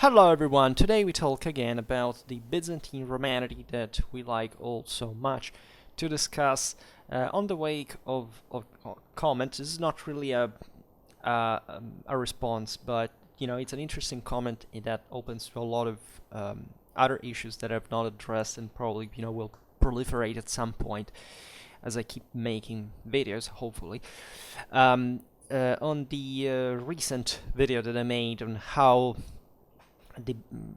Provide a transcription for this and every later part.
Hello everyone, today we talk again about the Byzantine Romanity that we like all so much to discuss on the wake of comments. This is not really a response, but it's an interesting comment that opens to a lot of other issues that I've not addressed and probably will proliferate at some point as I keep making videos, hopefully. On the recent video that I made on how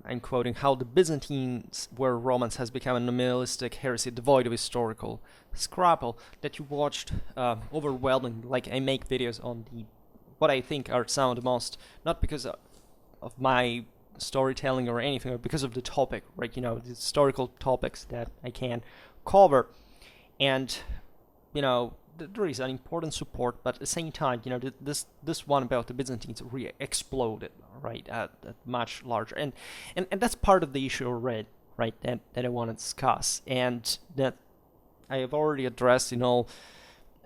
I'm quoting, how the Byzantines were Romans has become a nominalistic heresy devoid of historical scrupule, that you watched overwhelming. Like, I make videos on the what I think are some of the most, not because of my storytelling or anything, or because of the topic, right? The historical topics that I can cover, and there is an important support, but at the same time, this one about the Byzantines really exploded, right, at much larger, and that's part of the issue already, right, that I want to discuss, and that I have already addressed in all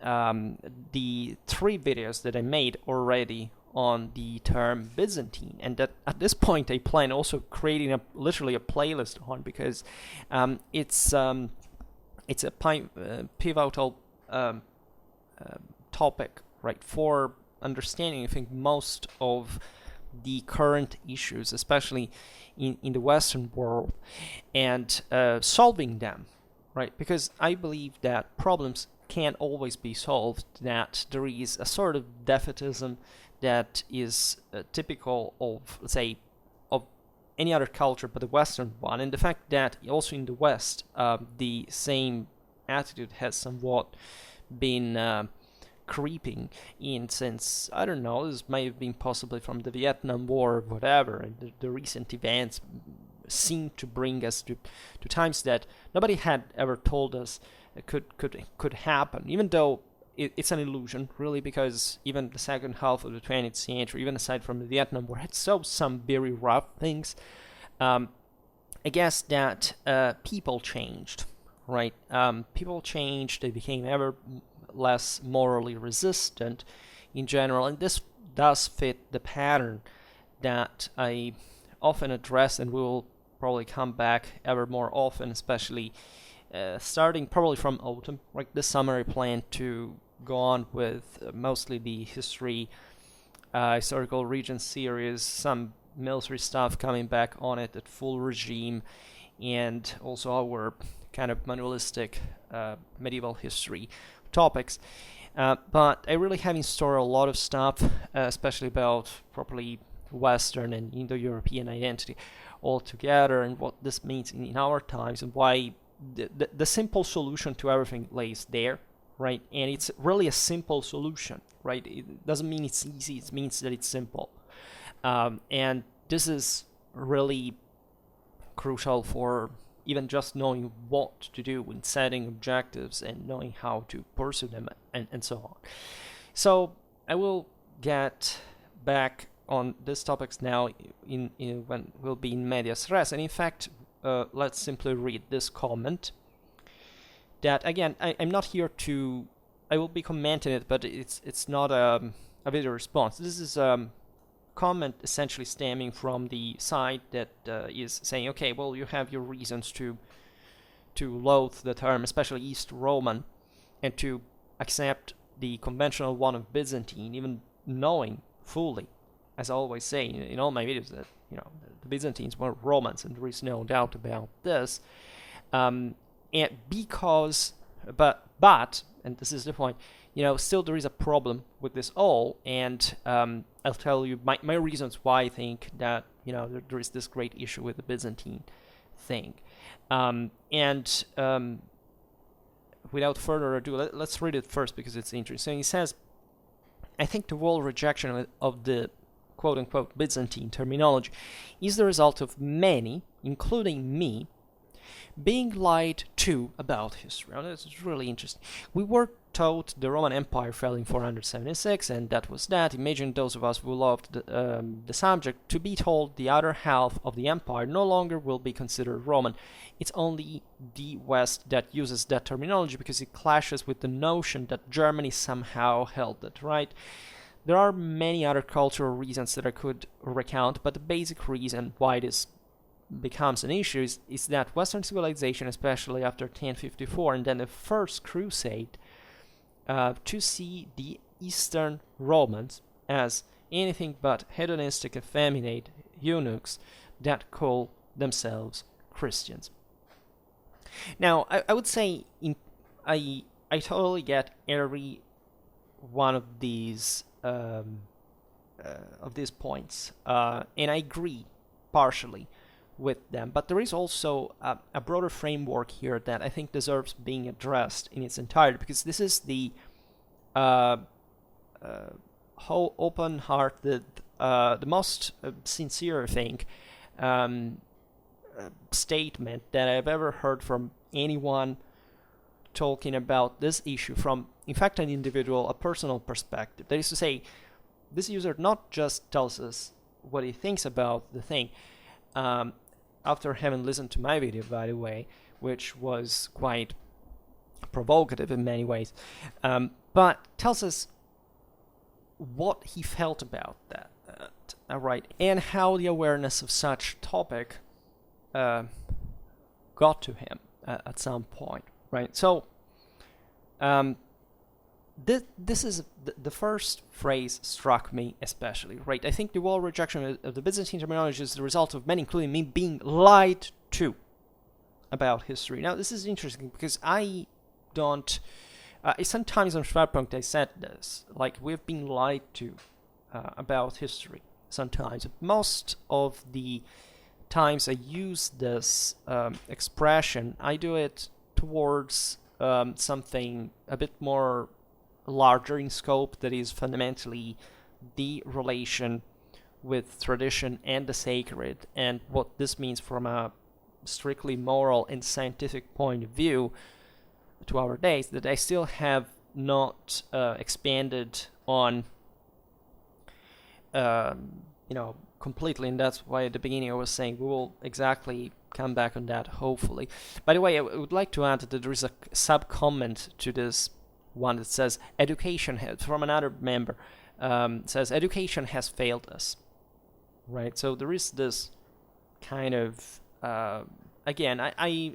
the 3 videos that I made already on the term Byzantine, and that at this point I plan also creating literally a playlist on, because it's a pivotal topic, right, for understanding, I think, most of the current issues, especially in the Western world, and solving them, right, because I believe that problems can't always be solved, that there is a sort of defeatism that is typical of, let's say, of any other culture but the Western one, and the fact that also in the West the same attitude has somewhat been creeping in since, I don't know, this may have been possibly from the Vietnam War or whatever, and the recent events seem to bring us to times that nobody had ever told us could happen, even though it's an illusion, really, because even the second half of the 20th century, even aside from the Vietnam War, had some very rough things. I guess that people changed, right? People changed, they became ever less morally resistant in general, and this does fit the pattern that I often address, and we will probably come back ever more often, especially starting probably from autumn. Like this summer I plan to go on with mostly the historical region series, some military stuff coming back on it at full regime, and also our kind of manualistic medieval history topics. But I really have in store a lot of stuff, especially about properly Western and Indo-European identity altogether, and what this means in our times, and why the simple solution to everything lays there, right? And it's really a simple solution, right? It doesn't mean it's easy, it means that it's simple. And this is really crucial for even just knowing what to do when setting objectives and knowing how to pursue them, and so on. So I will get back on these topics now in when we'll be in medias res, and in fact let's simply read this comment that, again, I'm not here to, I will be commenting it, but it's not a video response. This is comment essentially stemming from the side that is saying, okay, well, you have your reasons to loathe the term, especially East Roman, and to accept the conventional one of Byzantine, even knowing fully, as I always say in all my videos, that the Byzantines were Romans, and there is no doubt about this. And because, but, and this is the point, still there is a problem with this all, and I'll tell you my reasons why I think that there is this great issue with the Byzantine thing. And without further ado, let's read it first because it's interesting. He says, I think the whole rejection of the quote-unquote Byzantine terminology is the result of many, including me, being lied to about history. Now, this is really interesting. We were told the Roman Empire fell in 476, and that was that. Imagine those of us who loved the subject to be told the other half of the empire no longer will be considered Roman. It's only the West that uses that terminology because it clashes with the notion that Germany somehow held it, right? There are many other cultural reasons that I could recount, but the basic reason why this becomes an issue is that Western civilization, especially after 1054 and then the First Crusade, to see the Eastern Romans as anything but hedonistic, effeminate eunuchs that call themselves Christians. Now, I would say I totally get every one of these points, and I agree partially with them. But there is also a broader framework here that I think deserves being addressed in its entirety, because this is the whole open-hearted, the most sincere, I think, statement that I've ever heard from anyone talking about this issue from, in fact, an individual, a personal perspective. That is to say, this user not just tells us what he thinks about the thing, after having listened to my video, by the way, which was quite provocative in many ways, but tells us what he felt about that, right, and how the awareness of such topic got to him at some point, right? So, this is the first phrase struck me especially, right? I think the wall rejection of the Byzantine terminology is the result of many, including me, being lied to about history. Now, this is interesting because I don't. Sometimes on Schwerpunkt I said this, like, we've been lied to about history. Sometimes, most of the times I use this expression, I do it towards something a bit more larger in scope, that is fundamentally the relation with tradition and the sacred, and what this means from a strictly moral and scientific point of view to our days, that I still have not expanded on completely, and that's why at the beginning I was saying we will exactly come back on that, hopefully. By the way, I would like to add that there is a sub-comment to this one that says, education has, from another member, says, education has failed us, right? So there is this kind of, again, I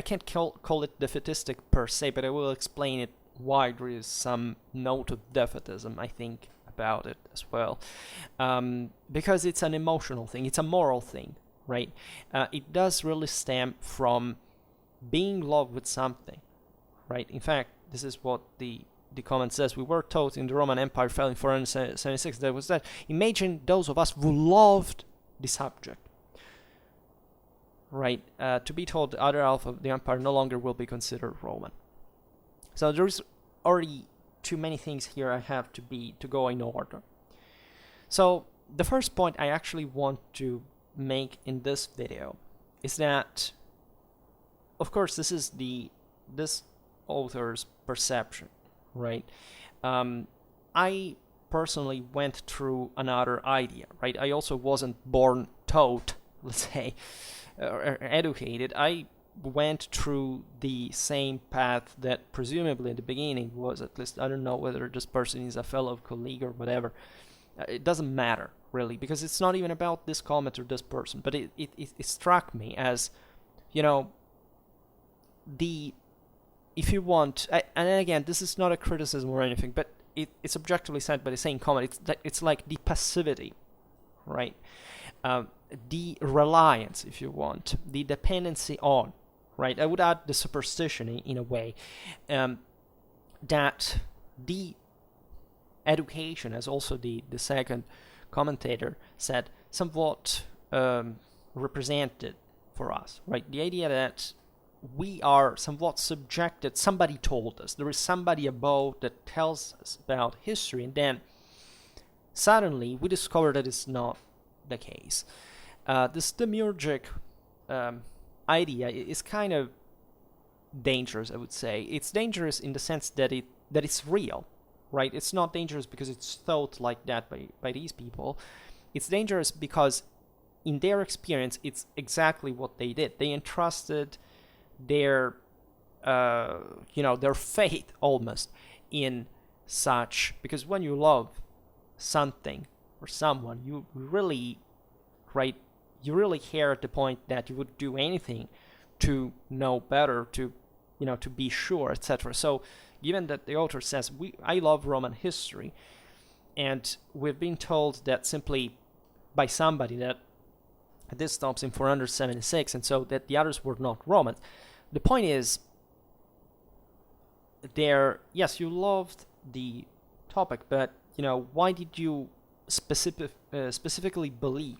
can't call it defeatistic per se, but I will explain it why there is some note of defeatism, I think, about it as well, because it's an emotional thing, it's a moral thing, right? It does really stem from being in love with something, right? In fact, this is what the comment says. We were taught in the Roman Empire fell in 476, there was that. Imagine those of us who loved the subject, right? To be told the other half of the empire no longer will be considered Roman. So there's already too many things here I have to go in order. So the first point I actually want to make in this video is that, of course, this is this author's perception, right? I personally went through another idea, right? I also wasn't born taught, let's say, or educated. I went through the same path that presumably in the beginning was, at least, I don't know whether this person is a fellow colleague or whatever. It doesn't matter, really, because it's not even about this comment or this person, but it struck me as, if you want, and again, this is not a criticism or anything, but it's objectively said by the same comment, it's like the passivity, right? The reliance, if you want, the dependency on, right? I would add the superstition in a way, that the education, as also the second commentator said, somewhat represented for us, right? The idea that we are somewhat subjected, somebody told us, there is somebody above that tells us about history, and then suddenly we discover that it's not the case. This demiurgic idea is kind of dangerous, I would say. It's dangerous in the sense that it's real, right? It's not dangerous because it's thought like that by these people. It's dangerous because in their experience, it's exactly what they did. They entrusted their faith almost in such, because when you love something or someone, you really, right, you really care at the point that you would do anything to know better, to, to be sure, etc. So given that the author says, I love Roman history, and we've been told that simply by somebody that this stops in 476, and so that the others were not Romans. The point is, yes, you loved the topic, but why did you specifically believe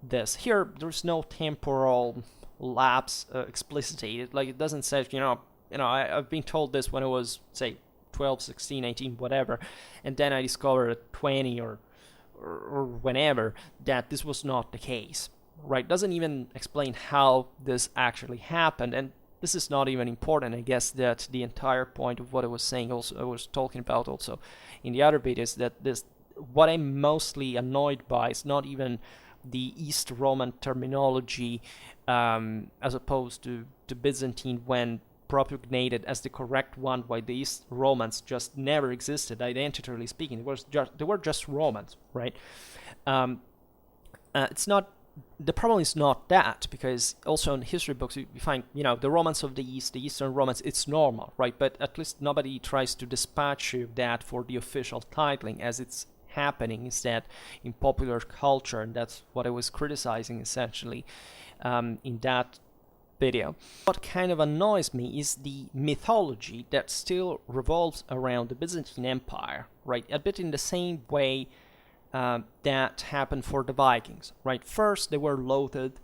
this? Here, there's no temporal lapse explicitated. Like, it doesn't say, I've been told this when I was, say, 12, 16, 18, whatever, and then I discovered at 20 or whenever that this was not the case, right? Doesn't even explain how this actually happened, and this is not even important. I guess that the entire point of what I was saying, also I was talking about also in the other bit, is that what I'm mostly annoyed by is not even the East Roman terminology as opposed to Byzantine, when propagated as the correct one, while the East Romans just never existed, identitarily speaking. They were just Romans, right? It's not, the problem is not that, because also in history books you find, the Romans of the East, the Eastern Romans, it's normal, right? But at least nobody tries to dispatch you that for the official titling, as it's happening instead in popular culture, and that's what I was criticizing essentially in that video. What kind of annoys me is the mythology that still revolves around the Byzantine Empire, right? A bit in the same way that happened for the Vikings, right? First, they were loathed,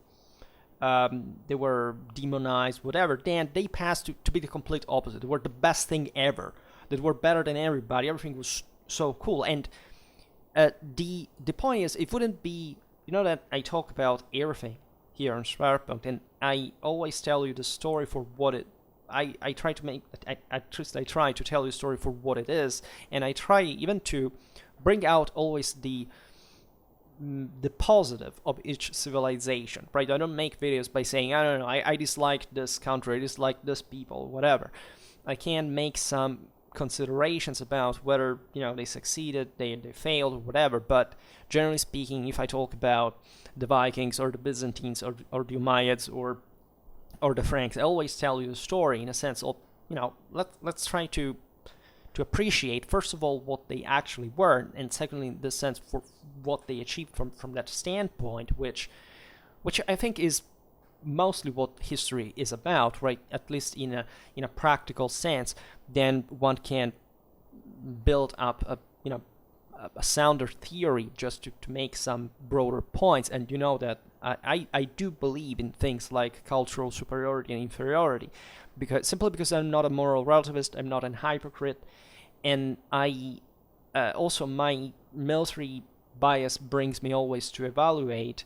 they were demonized, whatever. Then they passed to be the complete opposite. They were the best thing ever. They were better than everybody. Everything was so cool. And the point is, it wouldn't be, that I talk about everything here on Schwerpunkt, and I always tell you the story for what it. I try to make, at least I try to tell you the story for what it is, and I try even to bring out always the positive of each civilization, right? I don't make videos by saying, I don't know, I dislike this country, I dislike this people, whatever. I can make some considerations about whether they succeeded, they failed, or whatever. But generally speaking, if I talk about the Vikings or the Byzantines or the Umayyads or the Franks, I always tell you the story in a sense of let's try to appreciate first of all what they actually were, and secondly in the sense for what they achieved from that standpoint, which I think is mostly what history is about, right? At least in a practical sense. Then one can build up a sounder theory just to make some broader points. And that I do believe in things like cultural superiority and inferiority, because I'm not a moral relativist, I'm not an hypocrite, and I also my military bias brings me always to evaluate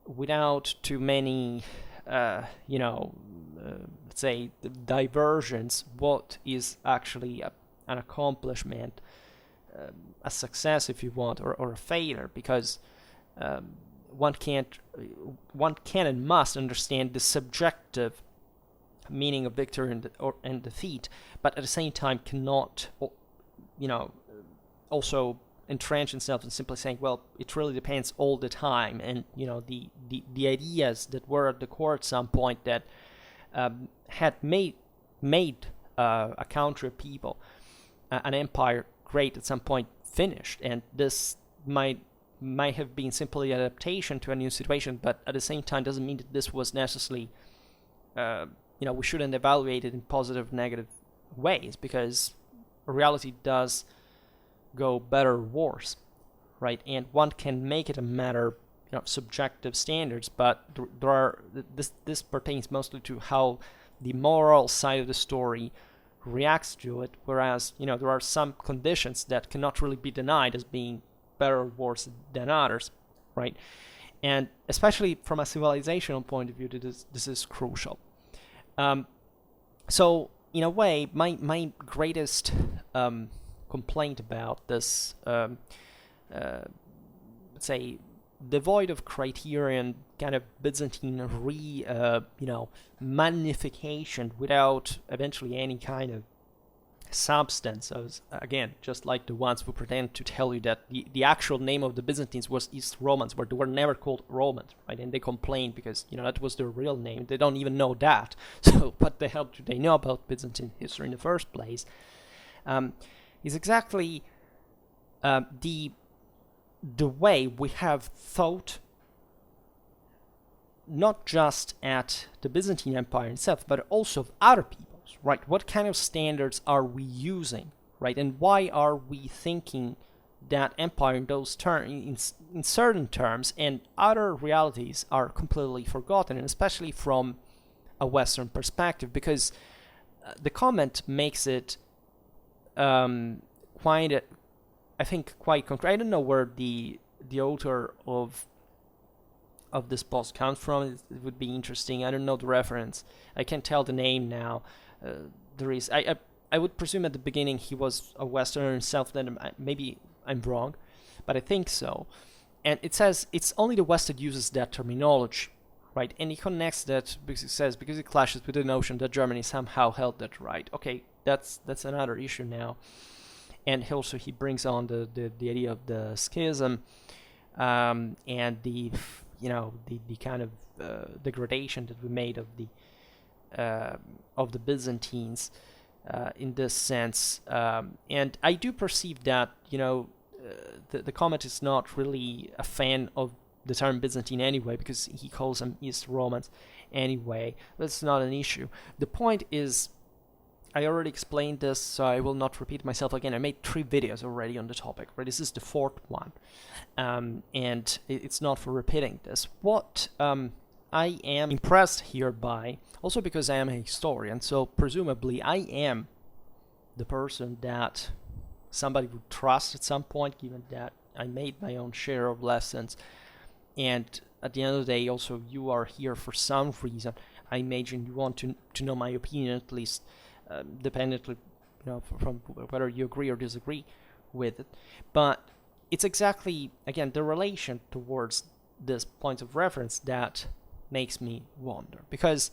without too many, let's say, diversions, what is actually an accomplishment, a success, if you want, or a failure, because one can and must understand the subjective meaning of victory and defeat, but at the same time cannot, also entrench himself in simply saying, well, it really depends all the time, and the ideas that were at the core at some point that had made a country of people, an empire great at some point finished, and this might have been simply an adaptation to a new situation, but at the same time doesn't mean that this was necessarily we shouldn't evaluate it in positive, negative ways, because reality does go better or worse, right? And one can make it a matter of subjective standards, but this pertains mostly to how the moral side of the story reacts to it, whereas there are some conditions that cannot really be denied as being better or worse than others, right? And especially from a civilizational point of view, this is crucial. So in a way, my greatest complaint about this, let's say, devoid of criterion kind of Byzantine magnification without eventually any kind of substance. So again, just like the ones who pretend to tell you that the actual name of the Byzantines was East Romans, where they were never called Romans, right? And they complained because, that was their real name. They don't even know that. So what the hell do they know about Byzantine history in the first place? Is exactly the way we have thought, not just at the Byzantine Empire itself, but also of other peoples, right? What kind of standards are we using, right? And why are we thinking that empire in those terms, in certain terms, and other realities are completely forgotten, and especially from a Western perspective? Because the comment makes it quite concrete. I don't know where the author of this post comes from. It would be interesting. I don't know the reference. I can't tell the name now. There is. I would presume at the beginning he was a Westerner himself. Then maybe I'm wrong, but I think so. And it says it's only the West that uses that terminology, right? And he connects that because it clashes with the notion that Germany somehow held that right. Okay, that's another issue now. And he brings on the idea of the schism, and the kind of degradation that we made of the Byzantines in this sense. And I do perceive that the comment is not really a fan of the term Byzantine anyway, because he calls them East Romans anyway. That's not an issue. The point is, I already explained this, so I will not repeat myself again. I made 3 videos already on the topic, right? This is the 4th one, and it's not for repeating this. What I am impressed here by, also because I am a historian, so presumably I am the person that somebody would trust at some point, given that I made my own share of lessons, and at the end of the day, also you are here for some reason. I imagine you want to know my opinion, at least. Dependently, from whether you agree or disagree with it. But it's exactly, again, the relation towards this point of reference that makes me wonder. Because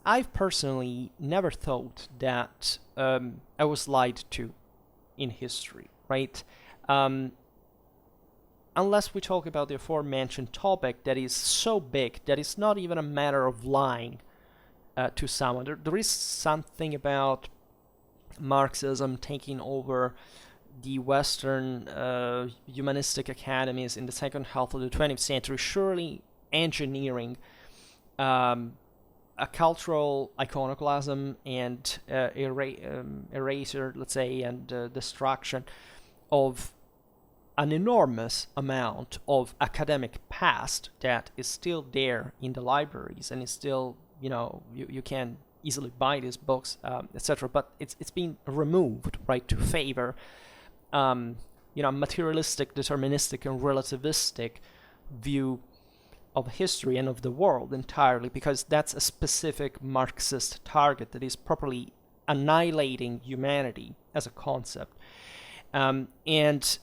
I've personally never thought that I was lied to in history, right? Unless we talk about the aforementioned topic that is so big that it's not even a matter of lying to someone. There is something about Marxism taking over the Western humanistic academies in the second half of the 20th century, surely engineering a cultural iconoclasm and erasure, let's say, and destruction of an enormous amount of academic past that is still there in the libraries and is still, you can easily buy these books, etc. But it's been removed, right, to favor, materialistic, deterministic, and relativistic view of history and of the world entirely, because that's a specific Marxist target that is properly annihilating humanity as a concept. And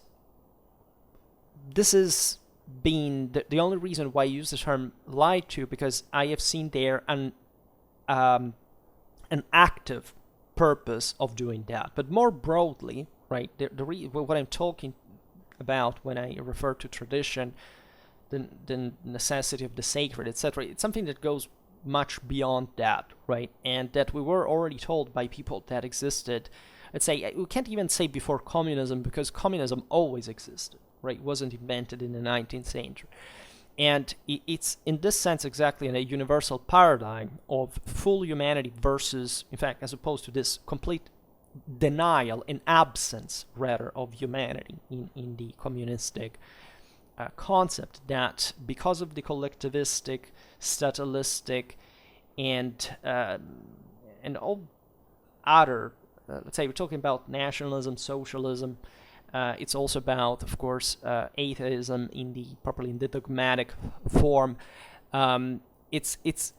this is being the only reason why I use the term lied to, because I have seen there an active purpose of doing that. But more broadly, right, what I'm talking about when I refer to tradition, the necessity of the sacred, etc., it's something that goes much beyond that, right? And that we were already told by people that existed. Let's say, we can't even say before communism, because communism always existed, right? It wasn't invented in the 19th century. And it's, in this sense, exactly in a universal paradigm of full humanity versus, in fact, as opposed to this complete denial and absence, rather, of humanity in the communistic concept, that because of the collectivistic, statalistic, and all other, let's say we're talking about nationalism, socialism, it's also about, of course, atheism properly in the dogmatic form. It's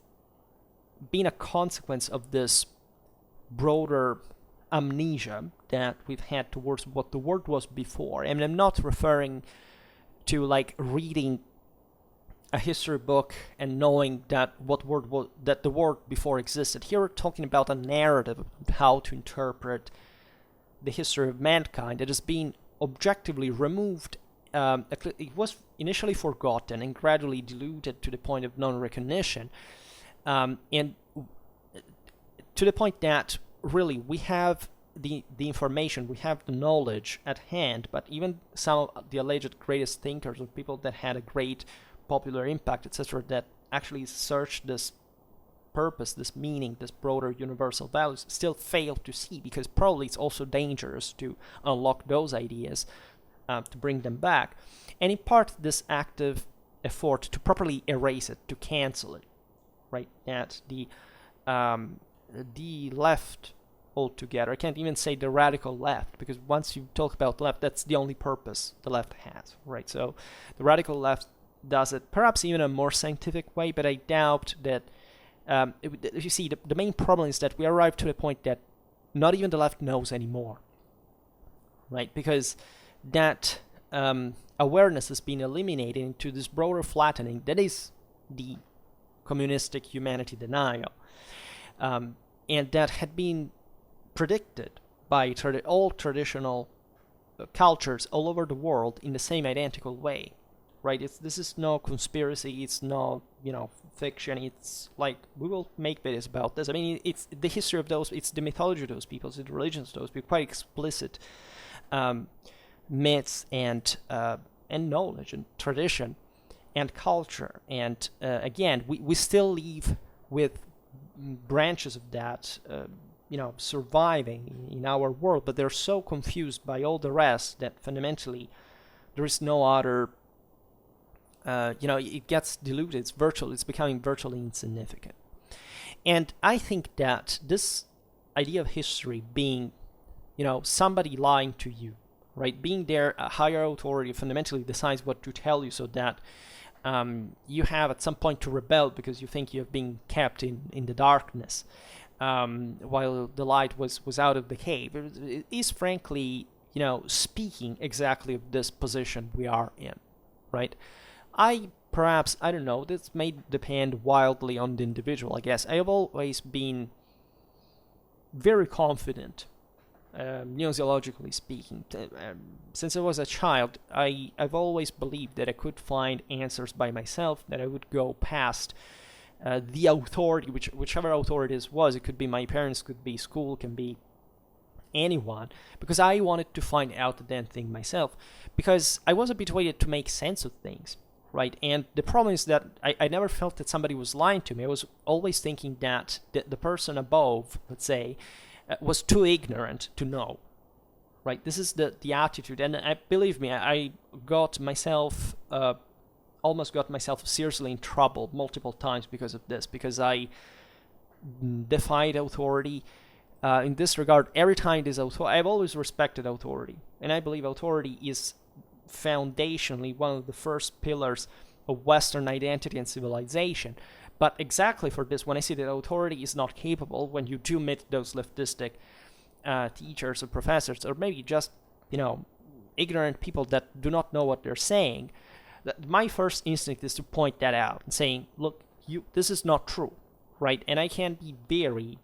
been a consequence of this broader amnesia that we've had towards what the world was before. And I'm not referring to like reading a history book and knowing that that the world before existed. Here we're talking about a narrative of how to interpret the history of mankind. It has been objectively removed. It was initially forgotten and gradually diluted to the point of non-recognition, and to the point that really we have the information, we have the knowledge at hand, but even some of the alleged greatest thinkers or people that had a great popular impact, etc., that actually searched this purpose, this meaning, this broader universal values, still fail to see, because probably it's also dangerous to unlock those ideas, to bring them back. And in part, this active effort to properly erase it, to cancel it, right? That the left altogether, I can't even say the radical left, because once you talk about left, that's the only purpose the left has, right? So the radical left does it perhaps even in a more scientific way, but I doubt that. You see, the main problem is that we arrive to the point that not even the left knows anymore, right? Because that awareness has been eliminated into this broader flattening that is the communistic humanity denial, and that had been predicted by all traditional cultures all over the world in the same identical way, right? This is no conspiracy, it's no, fiction. It's like, we will make videos about this. I mean, it's the history of those, it's the mythology of those people, it's the religions of those people, quite explicit myths and knowledge and tradition and culture. And again, we still live with branches of that, surviving in our world, but they're so confused by all the rest that fundamentally there is no other. It gets diluted. It's becoming virtually insignificant. And I think that this idea of history being, somebody lying to you, right? Being there, a higher authority fundamentally decides what to tell you, so that you have at some point to rebel because you think you have been kept in the darkness, while the light was out of the cave. It is frankly, speaking exactly of this position we are in, right? I don't know, this may depend wildly on the individual, I guess. I have always been very confident, museologically speaking. Since I was a child, I've always believed that I could find answers by myself, that I would go past the authority, whichever authority it was. It could be my parents, could be school, can be anyone, because I wanted to find out the damn thing myself, because I was habituated to make sense of things. Right, and the problem is that I never felt that somebody was lying to me. I was always thinking that the person above, let's say, was too ignorant to know. Right, this is the attitude, and believe me, I got myself, almost got myself seriously in trouble multiple times because of this, because I defied authority. In this regard, every time there's authority, I've always respected authority, and I believe authority is foundationally one of the first pillars of Western identity and civilization. But exactly for this, when I say that authority is not capable, when you do meet those leftistic teachers or professors, or maybe just, ignorant people that do not know what they're saying, my first instinct is to point that out and saying, look, this is not true, right? And I can be very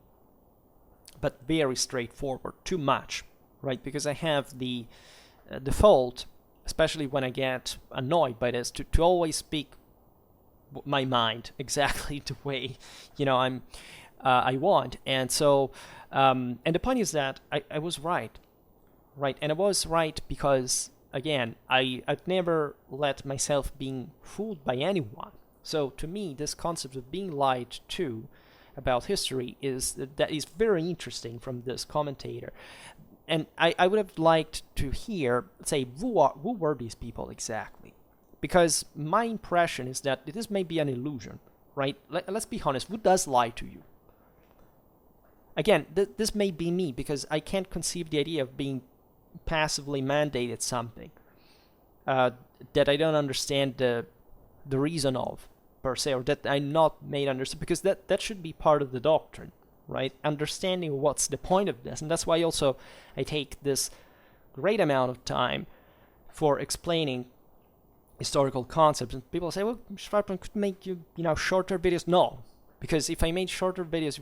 straightforward, too much, right? Because I have the default, especially when I get annoyed by this, to always speak my mind exactly the way I want. And so and the point is that I was right, and I was right because, again, I'd never let myself being fooled by anyone. So to me, this concept of being lied to about history is very interesting from this commentator. And I would have liked to hear, say, who were these people exactly? Because my impression is that this may be an illusion, right? Let's be honest, who does lie to you? Again, this may be me, because I can't conceive the idea of being passively mandated something that I don't understand the reason of, per se, or that I'm not made understand, because that should be part of the doctrine. Right, understanding what's the point of this, and that's why also I take this great amount of time for explaining historical concepts. And people say, "Well, Schwartzman could make shorter videos." No, because if I made shorter videos,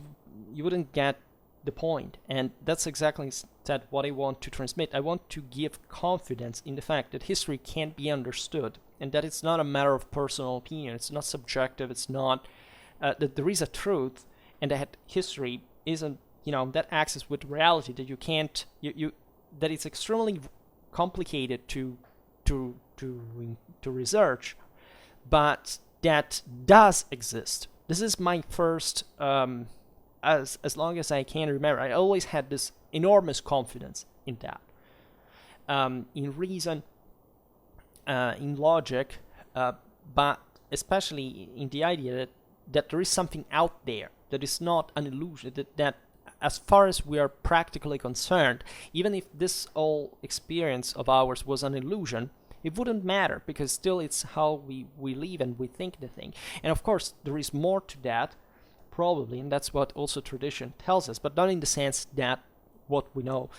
you wouldn't get the point, and that's exactly that what I want to transmit. I want to give confidence in the fact that history can be understood and that it's not a matter of personal opinion. It's not subjective. It's not that there is a truth, and that history isn't, that access with reality, that you can't, that it's extremely complicated to research, but that does exist. This is my first, as long as I can remember, I always had this enormous confidence in that, in reason, in logic, but especially in the idea that there is something out there that is not an illusion, that as far as we are practically concerned, even if this whole experience of ours was an illusion, it wouldn't matter, because still it's how we live and we think the thing. And of course, there is more to that, probably, and that's what also tradition tells us, but not in the sense that what we know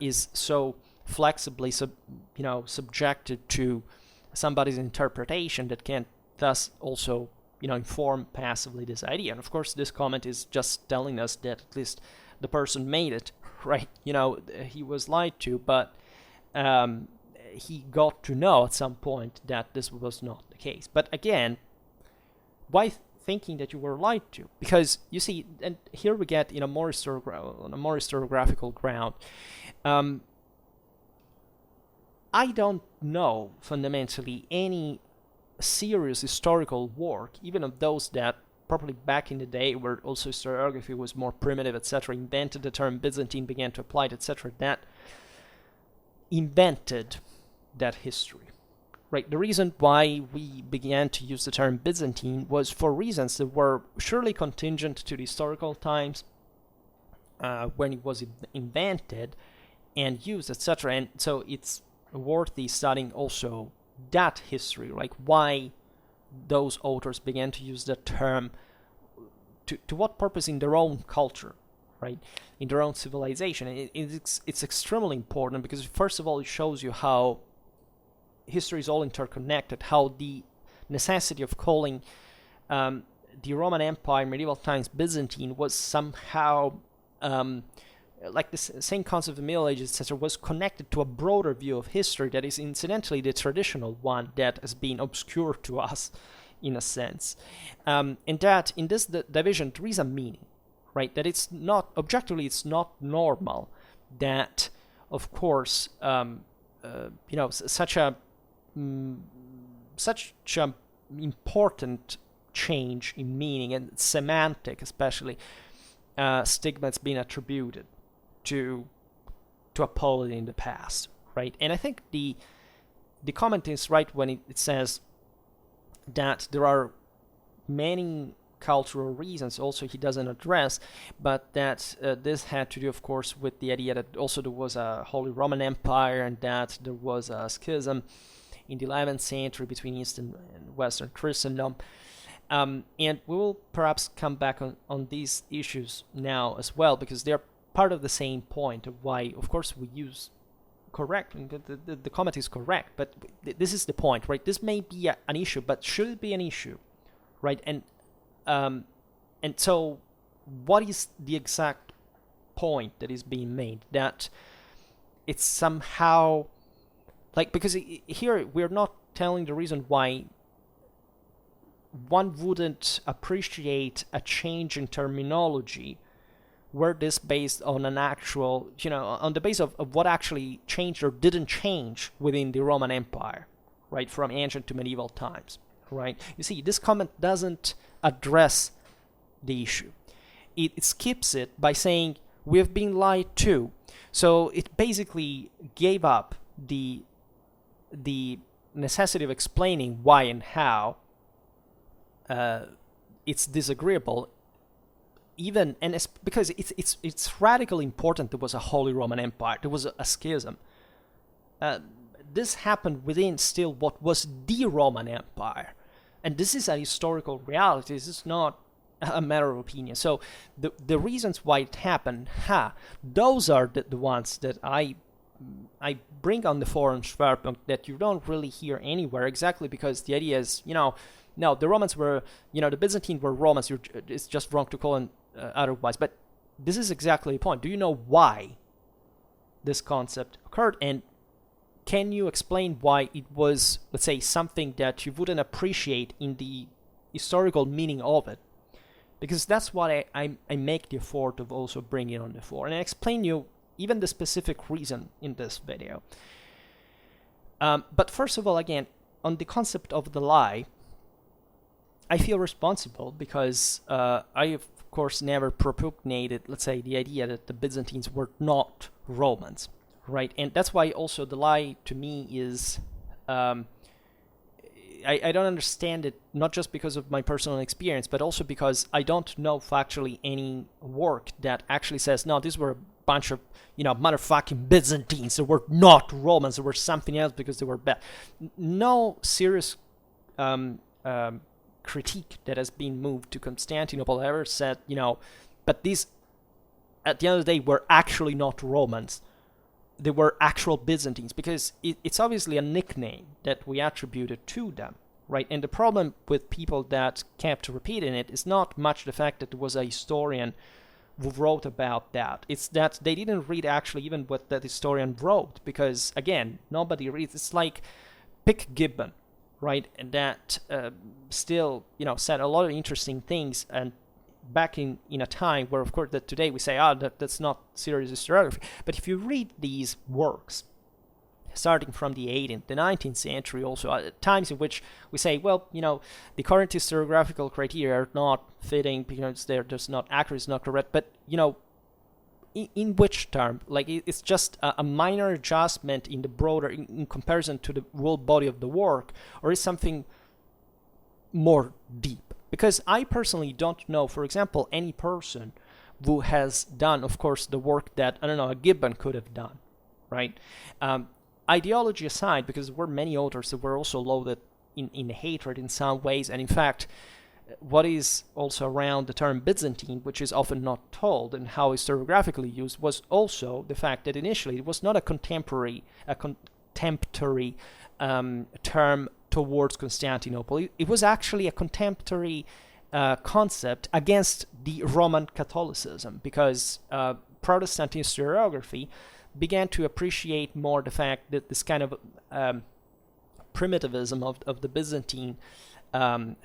is so flexibly subjected to somebody's interpretation that can thus also inform passively this idea. And of course, this comment is just telling us that at least the person made it, right? He was lied to, but he got to know at some point that this was not the case. But again, why thinking that you were lied to? Because you see, and here we get on a more historiographical ground. I don't know fundamentally any serious historical work, even of those that probably back in the day where also historiography was more primitive, etc., invented the term Byzantine, began to apply it, etc., that invented that history. Right? The reason why we began to use the term Byzantine was for reasons that were surely contingent to the historical times when it was invented and used, etc. And so it's worthy studying also that history, like why those authors began to use that term, to what purpose in their own culture, right, in their own civilization. It's extremely important, because first of all, it shows you how history is all interconnected, how the necessity of calling the Roman Empire, medieval times, Byzantine was somehow like the same concept of the Middle Ages, etc., was connected to a broader view of history that is incidentally the traditional one that has been obscure to us, in a sense. And that in this division there is a meaning, right? That it's not, objectively, it's not normal that, of course, such a important change in meaning and semantic, especially, stigma has been attributed to a polity in the past, right? And I think the comment is right when it says that there are many cultural reasons also he doesn't address, but that this had to do, of course, with the idea that also there was a Holy Roman Empire and that there was a schism in the 11th century between Eastern and Western Christendom. And we will perhaps come back on these issues now as well, because they're part of the same point of why, of course, we use correct. The comment is correct, but this is the point, right? This may be an issue, but should it be an issue, right? And so what is the exact point that is being made? That it's somehow, like, because here we're not telling the reason why one wouldn't appreciate a change in terminology were this based on an actual, on the basis of what actually changed or didn't change within the Roman Empire, right, from ancient to medieval times, right? You see, this comment doesn't address the issue. It skips it by saying, we've been lied to. So it basically gave up the necessity of explaining why and how it's disagreeable, even, and it's because it's radically important. There was a Holy Roman Empire. There was a schism. This happened within still what was the Roman Empire, and this is a historical reality. This is not a matter of opinion. So the reasons why it happened, those are the ones that I bring on the forum Schwerpunkt that you don't really hear anywhere, exactly because the idea is, no, the Romans were, the Byzantine were Romans. It's just wrong to call them otherwise. But this is exactly the point. Do you know why this concept occurred, and can you explain why it was, let's say, something that you wouldn't appreciate in the historical meaning of it? Because that's what I make the effort of also bringing on the floor, and I explain you even the specific reason in this video. But first of all, again, on the concept of the lie, I feel responsible because I, of course, never propugnated, let's say, the idea that the Byzantines were not Romans, right? And that's why also the lie to me is, I don't understand it, not just because of my personal experience, but also because I don't know factually any work that actually says, no, these were a bunch of, motherfucking Byzantines. They were not Romans. They were something else because they were bad. No serious critique that has been moved to Constantinople ever said, but these, at the end of the day, were actually not Romans. They were actual Byzantines, because it's obviously a nickname that we attributed to them, right? And the problem with people that kept repeating it is not much the fact that there was a historian who wrote about that. It's that they didn't read actually even what that historian wrote, because, again, nobody reads. It's like pick Gibbon, right? And that still, said a lot of interesting things, and back in a time where, of course, that today we say, that's not serious historiography. But if you read these works, starting from the 18th, the 19th century also, at times in which we say, well, the current historiographical criteria are not fitting because they're just not accurate, it's not correct, but, in which term? Like, it's just a minor adjustment in the broader, in comparison to the whole body of the work, or is something more deep? Because I personally don't know, for example, any person who has done, of course, the work that, a Gibbon could have done, right? Ideology aside, because there were many authors that were also loaded in hatred in some ways, and in fact, what is also around the term Byzantine, which is often not told and how historiographically used, was also the fact that initially it was not a contemptory term towards Constantinople. It was actually a contemptory concept against the Roman Catholicism, because Protestant historiography began to appreciate more the fact that this kind of primitivism of the Byzantine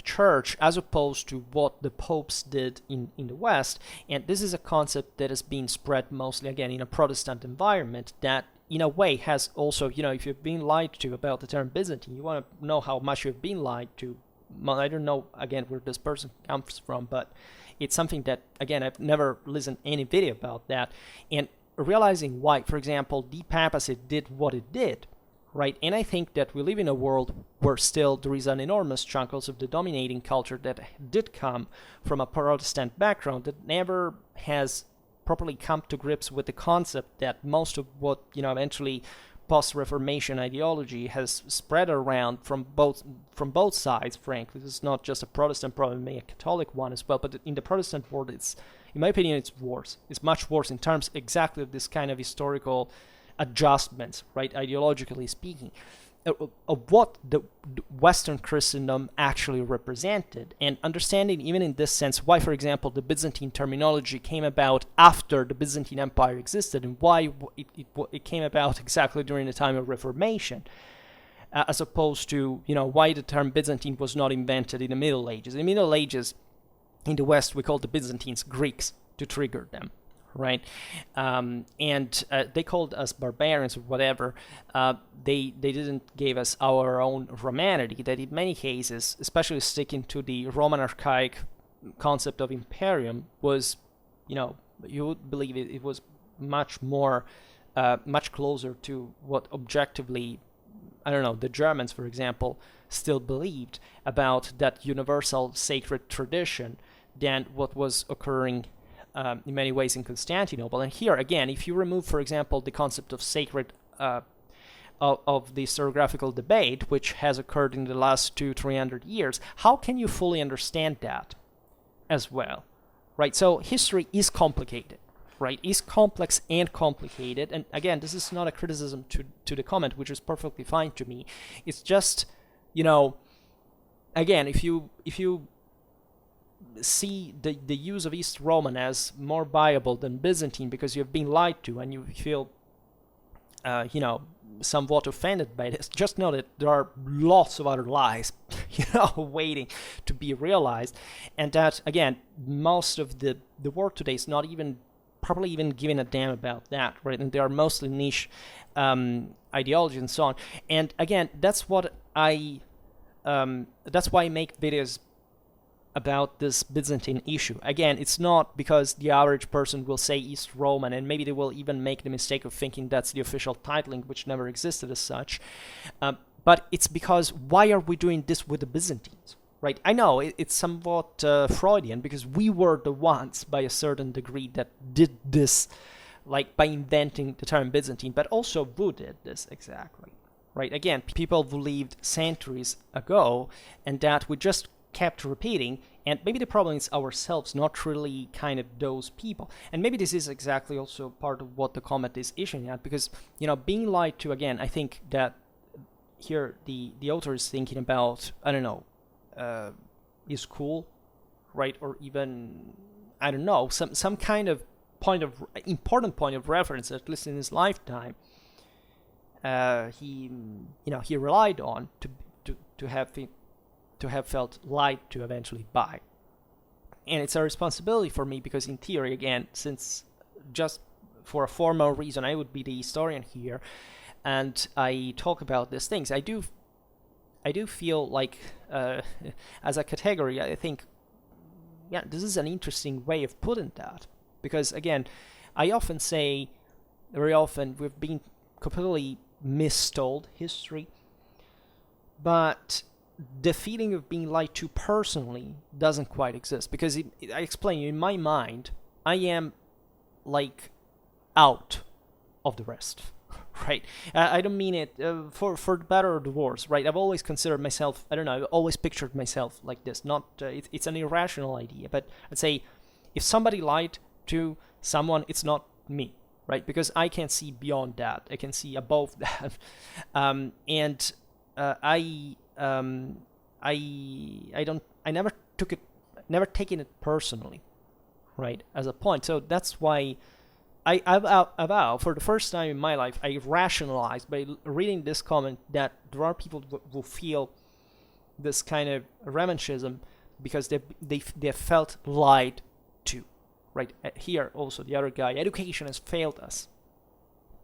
church, as opposed to what the popes did in the West. And this is a concept that has been spread mostly, again, in a Protestant environment that, in a way, has also, if you've been lied to about the term Byzantine, you want to know how much you've been lied to. Well, I don't know, again, where this person comes from, but it's something that, again, I've never listened to any video about that. And realizing why, for example, the papacy did what it did, right? And I think that we live in a world where still there is an enormous chunk also of the dominating culture that did come from a Protestant background that never has properly come to grips with the concept that most of what, eventually post-Reformation ideology has spread around from both sides, frankly. This is not just a Protestant problem, maybe a Catholic one as well, but in the Protestant world, it's, in my opinion, it's worse. It's much worse in terms exactly of this kind of historical adjustments, right, ideologically speaking, of what the Western Christendom actually represented, and understanding, even in this sense, why, for example, the Byzantine terminology came about after the Byzantine Empire existed, and why it came about exactly during the time of Reformation, as opposed to, why the term Byzantine was not invented in the Middle Ages. In the Middle Ages, in the West, we called the Byzantines Greeks to trigger them, right? And they called us barbarians or whatever. They didn't give us our own Romanity, that in many cases, especially sticking to the Roman archaic concept of Imperium, was, you would believe it was much more, much closer to what objectively, the Germans, for example, still believed about that universal sacred tradition than what was occurring in many ways in Constantinople. And here, again, if you remove, for example, the concept of sacred of the historiographical debate, which has occurred in the last 200-300 years, how can you fully understand that as well, right? So history is complicated, right? It's complex and complicated. And again, this is not a criticism to the comment, which is perfectly fine to me. It's just, again, if you see the use of East Roman as more viable than Byzantine because you've been lied to and you feel somewhat offended by this, just know that there are lots of other lies, waiting to be realized, and that, again, most of the world today is not even probably even giving a damn about that, right? And they are mostly niche ideology and so on. And again, that's why I make videos about this Byzantine issue. Again, it's not because the average person will say East Roman, and maybe they will even make the mistake of thinking that's the official titling, which never existed as such. But it's because, why are we doing this with the Byzantines, right? I know it's somewhat Freudian, because we were the ones, by a certain degree, that did this, like by inventing the term Byzantine, but also who did this exactly, right? Again, people who lived centuries ago, and that we just kept repeating, and maybe the problem is ourselves, not really kind of those people. And maybe this is exactly also part of what the comment is issuing at, because, being lied to, again, I think that here the author is thinking about, I don't know, is cool, right? Or even, I don't know, some kind of important point of reference, at least in his lifetime, he relied on to have felt lied to eventually by. And it's a responsibility for me, because in theory, again, since just for a formal reason, I would be the historian here, and I talk about these things, I do feel like, as a category, I think, this is an interesting way of putting that. Because, again, I often say, very often, we've been completely mistold history, but the feeling of being lied to personally doesn't quite exist, because I explain you, in my mind, I am like out of the rest, right? I don't mean it for the better or the worse, right? I've always considered myself, I don't know, I've always pictured myself like this. Not it's an irrational idea, but I'd say if somebody lied to someone, it's not me, right? Because I can see beyond that, I can see above that, I never taken it personally, right, as a point. So that's why I vow, for the first time in my life, I rationalized by reading this comment that there are people who feel this kind of revanchism because they felt lied to, right? Here also the other guy, education has failed us.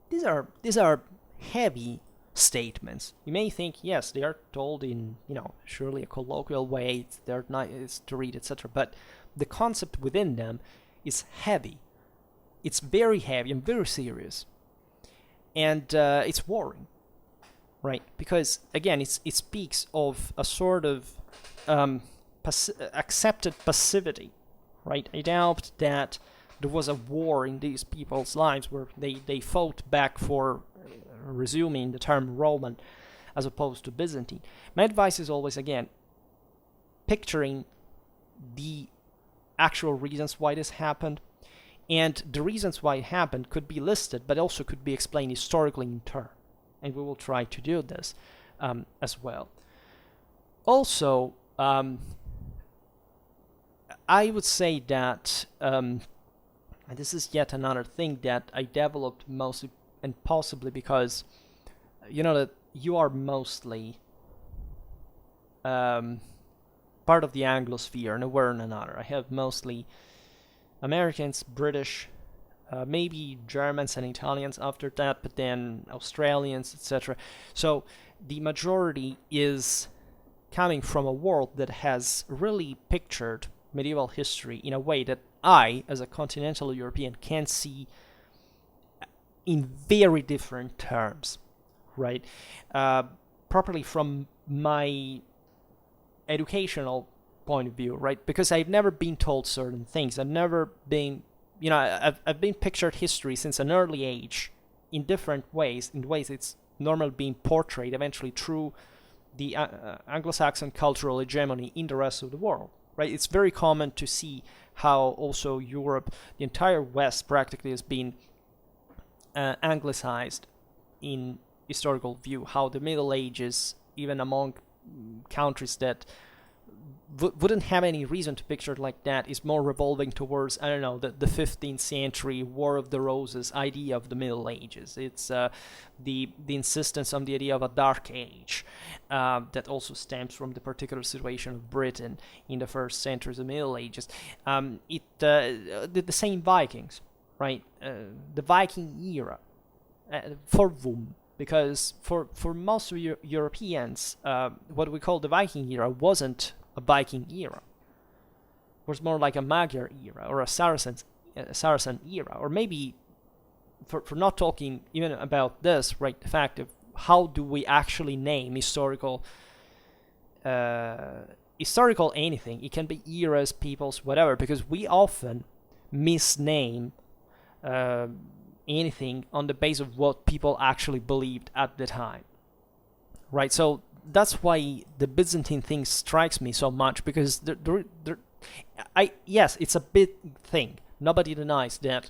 These are heavy statements. You may think, yes, they are told in, surely a colloquial way, they're nice to read, etc. But the concept within them is heavy. It's very heavy and very serious. And it's worrying, right? Because, again, it speaks of a sort of accepted passivity, right? I doubt that there was a war in these people's lives where they fought back for resuming the term Roman as opposed to Byzantine. My advice is always, again, picturing the actual reasons why this happened, and the reasons why it happened could be listed, but also could be explained historically in turn, and we will try to do this as well. Also, I would say that and this is yet another thing that I developed mostly and possibly because that you are mostly part of the Anglo-sphere in a way or another. I have mostly Americans, British, maybe Germans and Italians after that, but then Australians, etc. So the majority is coming from a world that has really pictured medieval history in a way that I, as a continental European, can see in very different terms, right? Properly from my educational point of view, right? Because I've never been told certain things. I've never been, I've been pictured history since an early age in different ways, in ways it's normal being portrayed eventually through the Anglo-Saxon cultural hegemony in the rest of the world, right? It's very common to see how also Europe, the entire West practically has been anglicized in historical view, how the Middle Ages, even among countries that wouldn't have any reason to picture it like that. Is more revolving towards, I don't know, the 15th century War of the Roses idea of the Middle Ages. It's the insistence on the idea of a dark age that also stems from the particular situation of Britain in the first centuries of the Middle Ages. The same Vikings, right? The Viking era. For whom? Because for most of Europeans, what we call the Viking era wasn't a Viking era. It was more like a Magyar era or a Saracen era, or maybe for not talking even about this, right? The fact of how do we actually name historical anything? It can be eras, peoples, whatever, because we often misname anything on the basis of what people actually believed at the time, right? So that's why the Byzantine thing strikes me so much, because yes, it's a big thing. Nobody denies that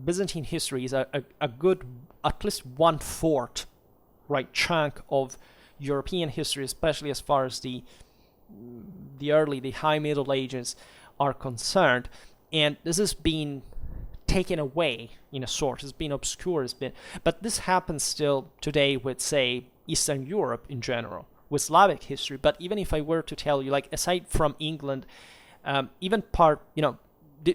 Byzantine history is a good, at least 1/4, right, chunk of European history, especially as far as the high Middle Ages are concerned, and this has been taken away in a sort. It's been obscure. But this happens still today with, say, Eastern Europe in general, with Slavic history. But even if I were to tell you, like, aside from England, even do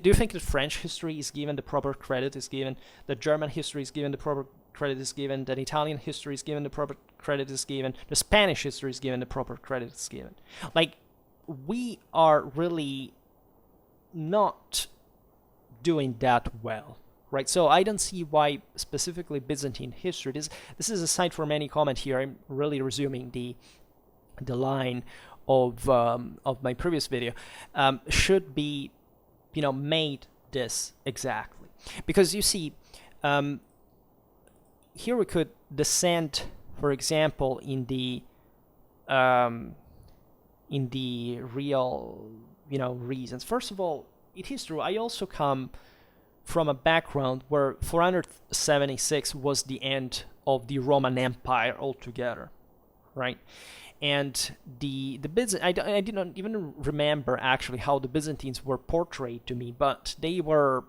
you think that French history is given the proper credit is given, that German history is given the proper credit is given, that Italian history is given the proper credit is given, the Spanish history is given the proper credit is given? Like, we are really not doing that well, right? So I don't see why specifically Byzantine history, this is aside from any comment here, I'm really resuming the line of my previous video, should be made this exactly. Because you see, here we could descend, for example, in the real reasons. First of all, it is true, I also come from a background where 476 was the end of the Roman Empire altogether, right? And the I didn't even remember actually how the Byzantines were portrayed to me, but they were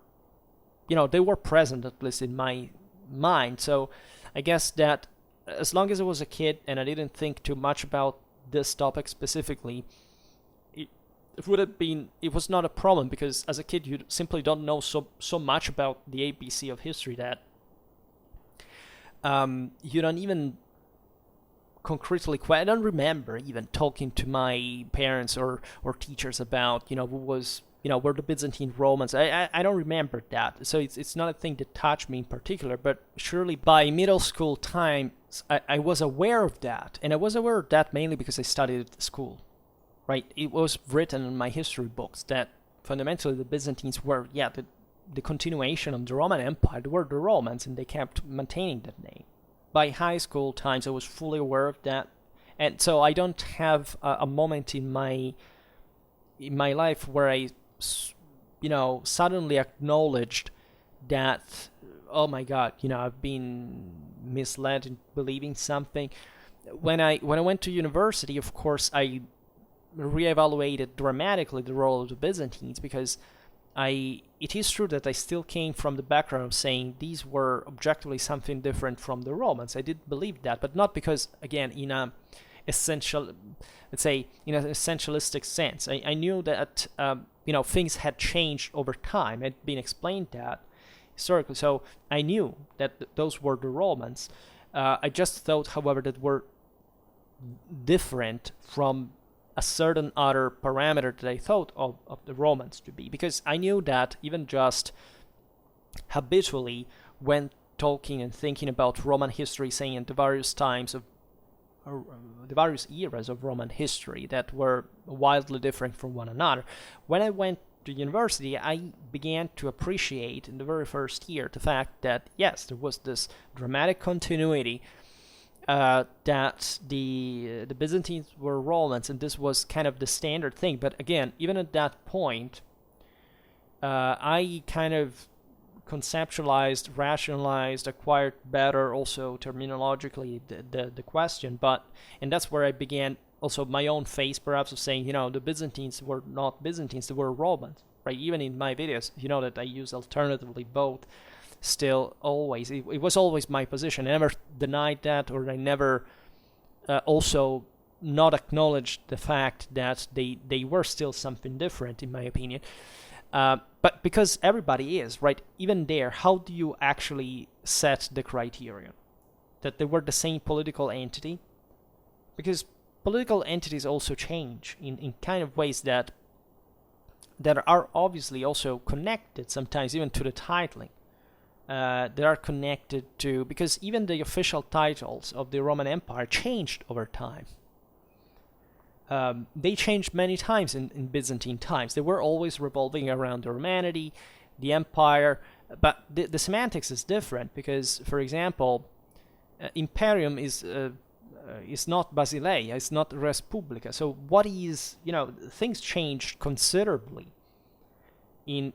present, at least in my mind. So I guess that as long as I was a kid and I didn't think too much about this topic specifically, it was not a problem, because as a kid you simply don't know so much about the ABC of history that you don't even concretely I don't remember even talking to my parents or teachers about who was were the Byzantine Romans. I don't remember that, so it's not a thing that touched me in particular. But surely by middle school times I was aware of that, and I was aware of that mainly because I studied at school. Right, it was written in my history books that fundamentally the Byzantines were, the continuation of the Roman Empire. They were the Romans, and they kept maintaining that name. By high school times, I was fully aware of that, and so I don't have a moment in my life where I, suddenly acknowledged that, oh my God, I've been misled in believing something. When I went to university, of course, I reevaluated dramatically the role of the Byzantines, because it is true that I still came from the background of saying these were objectively something different from the Romans. I did believe that, but not because, again, in an essentialistic sense. I knew that things had changed over time. It had been explained that historically, so I knew that those were the Romans. I just thought, however, that were different from a certain other parameter that I thought of the Romans to be, because I knew that even just habitually when talking and thinking about Roman history, saying at the various times of the various eras of Roman history that were wildly different from one another, when I went to university, I began to appreciate in the very first year the fact that yes, there was this dramatic continuity, that the Byzantines were Romans, and this was kind of the standard thing. But again, even at that point, I kind of conceptualized, rationalized, acquired better also terminologically the question. And that's where I began also my own phase perhaps of saying, the Byzantines were not Byzantines, they were Romans, right? Even in my videos, that I use alternatively both. Still, always, it was always my position. I never denied that, or I never also not acknowledged the fact that they were still something different, in my opinion. But because everybody is, right? Even there, how do you actually set the criterion? That they were the same political entity? Because political entities also change in kind of ways that are obviously also connected sometimes even to the titling. They are connected to, because even the official titles of the Roman Empire changed over time. They changed many times in Byzantine times. They were always revolving around the Romanity, the empire, but the semantics is different because, for example, Imperium is not Basileia, it's not Res Publica. So what is, things changed considerably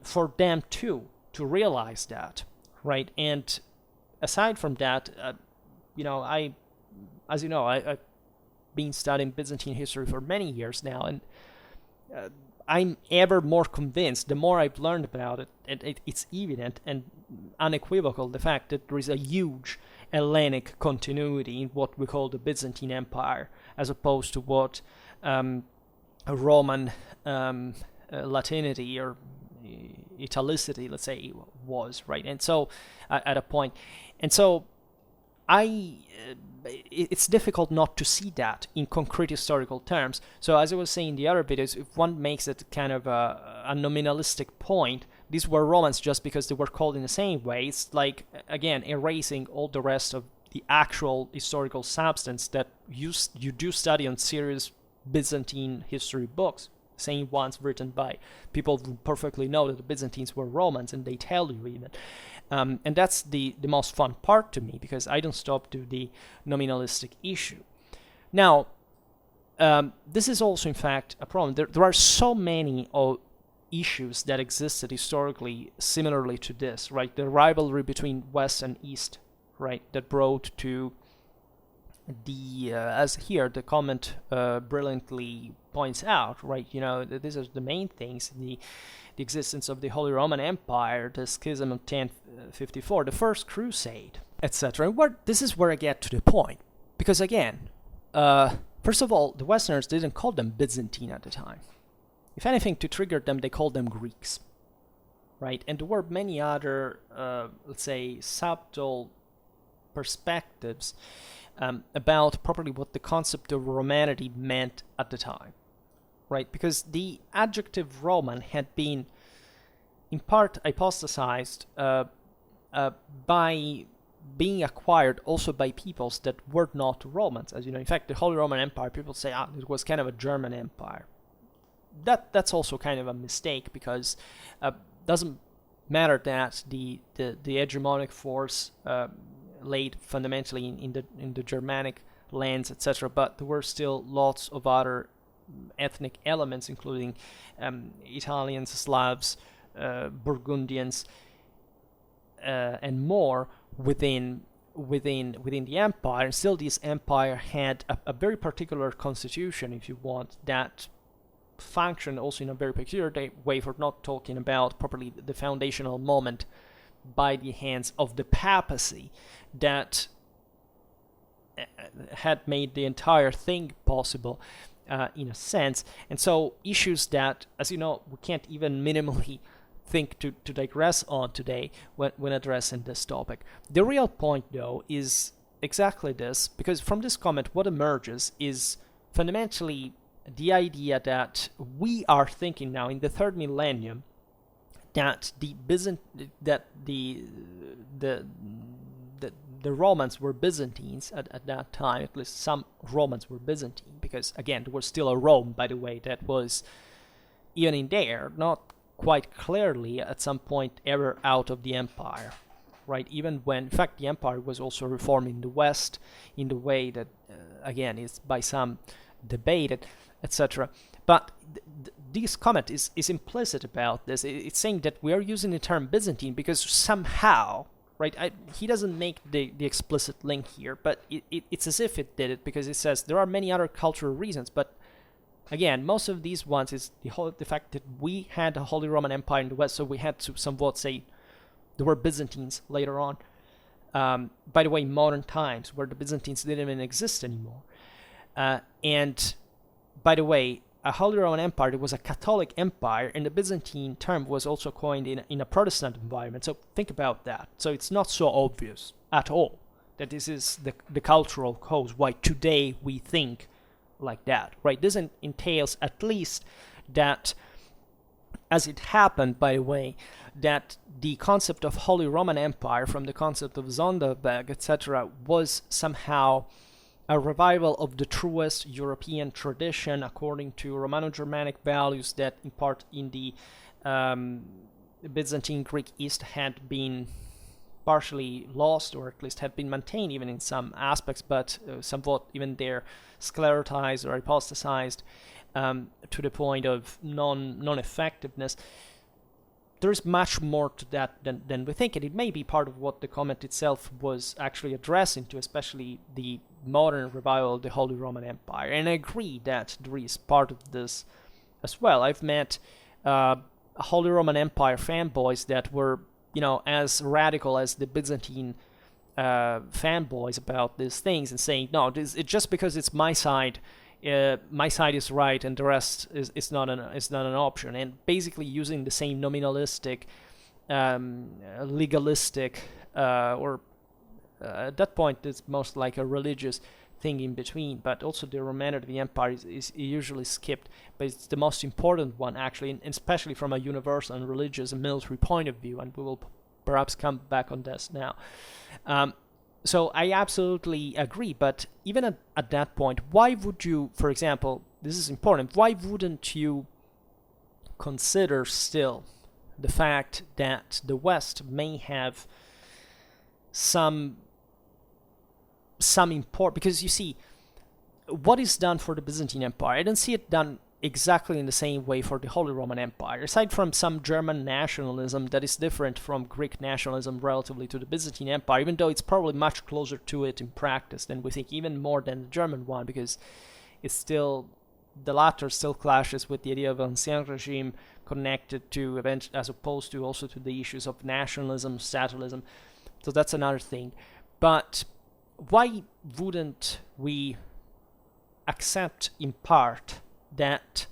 for them to realize that, right? And aside from that, I've been studying Byzantine history for many years now, and I'm ever more convinced, the more I've learned about it, and it's evident and unequivocal, the fact that there is a huge Hellenic continuity in what we call the Byzantine Empire, as opposed to what a Roman Latinity or Italicity, let's say, was, right? And so, at a point, and so it's difficult not to see that in concrete historical terms. So as I was saying in the other videos, if one makes it kind of a nominalistic point, these were Romans just because they were called in the same way. It's like, again, erasing all the rest of the actual historical substance that you do study on serious Byzantine history books, same ones written by people who perfectly know that the Byzantines were Romans, and they tell you even. And that's the most fun part to me, because I don't stop to the nominalistic issue. Now, this is also, in fact, a problem. There are so many issues that existed historically similarly to this, right? The rivalry between West and East, right? That brought to as here the comment brilliantly points out, right? These are the main things: the existence of the Holy Roman Empire, the schism of 1054, the First Crusade, etc. And this is where I get to the point, because again, first of all, the Westerners didn't call them Byzantine at the time. If anything, to trigger them, they called them Greeks, right? And there were many other, let's say, subtle perspectives about properly what the concept of Romanity meant at the time, right? Because the adjective Roman had been in part hypothesized by being acquired also by peoples that were not Romans. As you know, in fact, the Holy Roman Empire, people say, it was kind of a German empire. That's also kind of a mistake, because doesn't matter that the hegemonic force laid fundamentally in the Germanic lands, etc., but there were still lots of other ethnic elements, including Italians, Slavs, Burgundians, and more within the empire. And still, this empire had a very particular constitution, if you want, that function also in a very peculiar way, for not talking about properly the foundational moment by the hands of the papacy that had made the entire thing possible, in a sense. And so issues that, as you know, we can't even minimally think to digress on today when addressing this topic. The real point, though, is exactly this, because from this comment what emerges is fundamentally the idea that we are thinking now in the third millennium that the Romans were Byzantines at that time. At least some Romans were Byzantine, because again, there was still a Rome, by the way, that was even in there, not quite clearly at some point ever out of the empire, right? Even when, in fact, the empire was also reformed in the West in the way that, again, is by some debated, etc. But this comment is implicit about this. It's saying that we are using the term Byzantine because somehow right? He doesn't make the explicit link here, but it's as if it did it, because it says there are many other cultural reasons, but again, most of these ones is the fact that we had a Holy Roman Empire in the West, so we had to somewhat say there were Byzantines later on. By the way, modern times, where the Byzantines didn't even exist anymore. And by the way, a Holy Roman Empire, it was a Catholic empire, and the Byzantine term was also coined in a Protestant environment. So think about that. So it's not so obvious at all that this is the cultural cause why today we think like that, right? This entails at least that, as it happened, by the way, that the concept of Holy Roman Empire from the concept of Sonderweg, etc., was somehow a revival of the truest European tradition according to Romano-Germanic values that in part in the Byzantine Greek East had been partially lost, or at least had been maintained even in some aspects, but somewhat even there sclerotized or apostatized to the point of non-effectiveness. There's much more to that than we think, and it may be part of what the comment itself was actually addressing to, especially the modern revival of the Holy Roman Empire. And I agree that there is part of this as well. I've met Holy Roman Empire fanboys that were, as radical as the Byzantine fanboys about these things, and saying, no, it's just because it's my side is right and the rest is not an option, and basically using the same nominalistic, legalistic, or at that point it's most like a religious thing in between, but also the Romanity of the empire is usually skipped, but it's the most important one actually, and especially from a universal and religious and military point of view, and we will perhaps come back on this now. So I absolutely agree, but even at that point, why would you, for example, this is important, why wouldn't you consider still the fact that the West may have some import? Because you see, what is done for the Byzantine Empire, I don't see it done exactly in the same way for the Holy Roman Empire, aside from some German nationalism that is different from Greek nationalism relatively to the Byzantine Empire, even though it's probably much closer to it in practice than we think, even more than the German one, because it's still, the latter still clashes with the idea of ancien regime connected to events, as opposed to also to the issues of nationalism, statualism. So that's another thing. But why wouldn't we accept in part that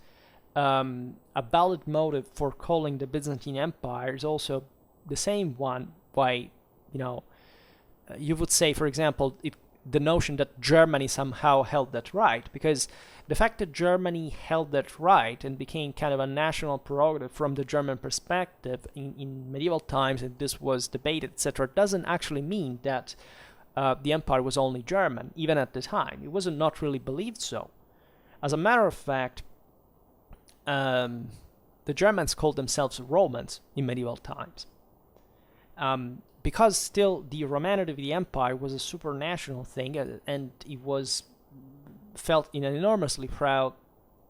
a valid motive for calling the Byzantine Empire is also the same one why, you would say, for example, the notion that Germany somehow held that right, because the fact that Germany held that right and became kind of a national prerogative from the German perspective in medieval times, and this was debated, etc., doesn't actually mean that the empire was only German, even at the time. It wasn't not really believed so. As a matter of fact, the Germans called themselves Romans in medieval times, because still the Romanity of the empire was a supranational thing, and it was felt in an enormously proud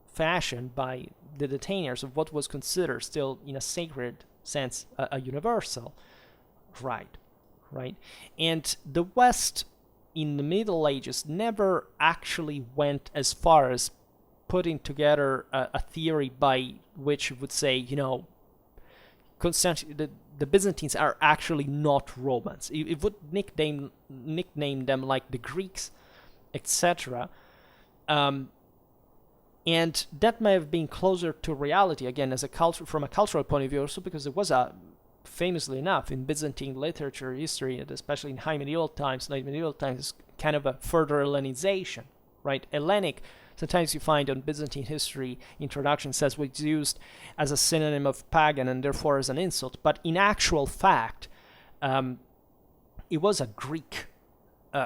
fashion by the detainers of what was considered still, in a sacred sense, a universal right? And the West in the Middle Ages never actually went as far as putting together a theory by which you would say, the Byzantines are actually not Romans. It would nickname them like the Greeks, etc. And that may have been closer to reality, again, as from a cultural point of view, also because there was famously enough, in Byzantine literature, history, and especially in high medieval times, late medieval times, kind of a further Hellenization, right? Hellenic, sometimes you find on Byzantine history introduction says was used as a synonym of pagan and therefore as an insult, but in actual fact, it was a Greek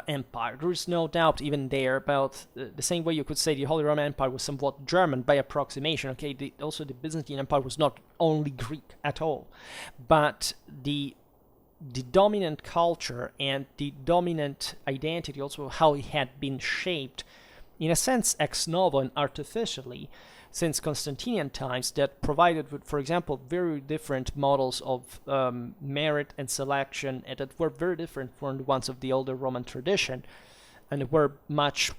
empire. There is no doubt even there about the same way you could say the Holy Roman Empire was somewhat German by approximation. Okay, also the Byzantine Empire was not only Greek at all, but the dominant culture and the dominant identity, also how it had been shaped, in a sense ex novo and artificially, since Constantinian times that provided with, for example, very different models of merit and selection, and that were very different from the ones of the older Roman tradition, and were much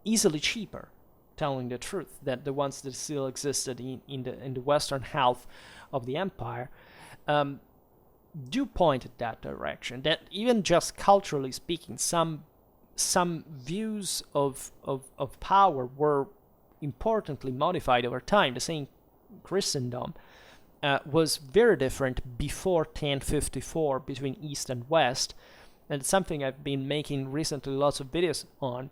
easily cheaper, telling the truth, than the ones that still existed in the western half of the empire, do point at that direction. That even just culturally speaking, some views of power were importantly modified over time. The same Christendom was very different before 1054 between East and West, and it's something I've been making recently lots of videos on,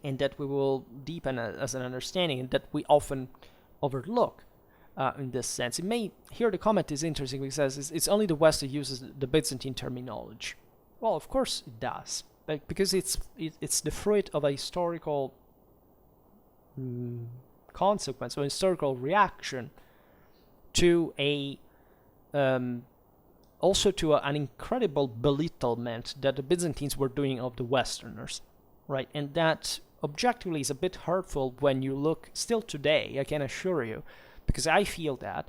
and that we will deepen as an understanding, and that we often overlook in this sense. Here the comment is interesting because it says it's only the West that uses the Byzantine terminology. Well, of course it does, because it's the fruit of a historical consequence, or historical reaction to also to an incredible belittlement that the Byzantines were doing of the Westerners, right? And that objectively is a bit hurtful when you look still today, I can assure you, because I feel that,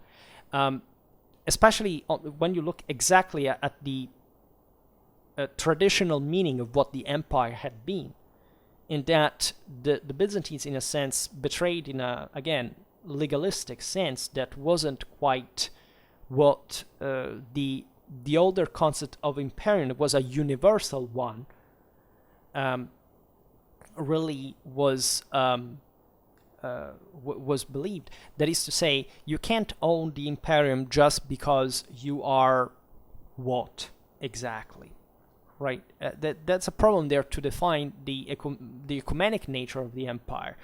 especially when you look exactly at the traditional meaning of what the empire had been, in that the Byzantines, in a sense, betrayed in a, again, legalistic sense that wasn't quite what the older concept of imperium was, a universal one, really was believed. That is to say, you can't own the imperium just because you are what exactly, right? That's a problem there to define the ecumenic nature of the empire.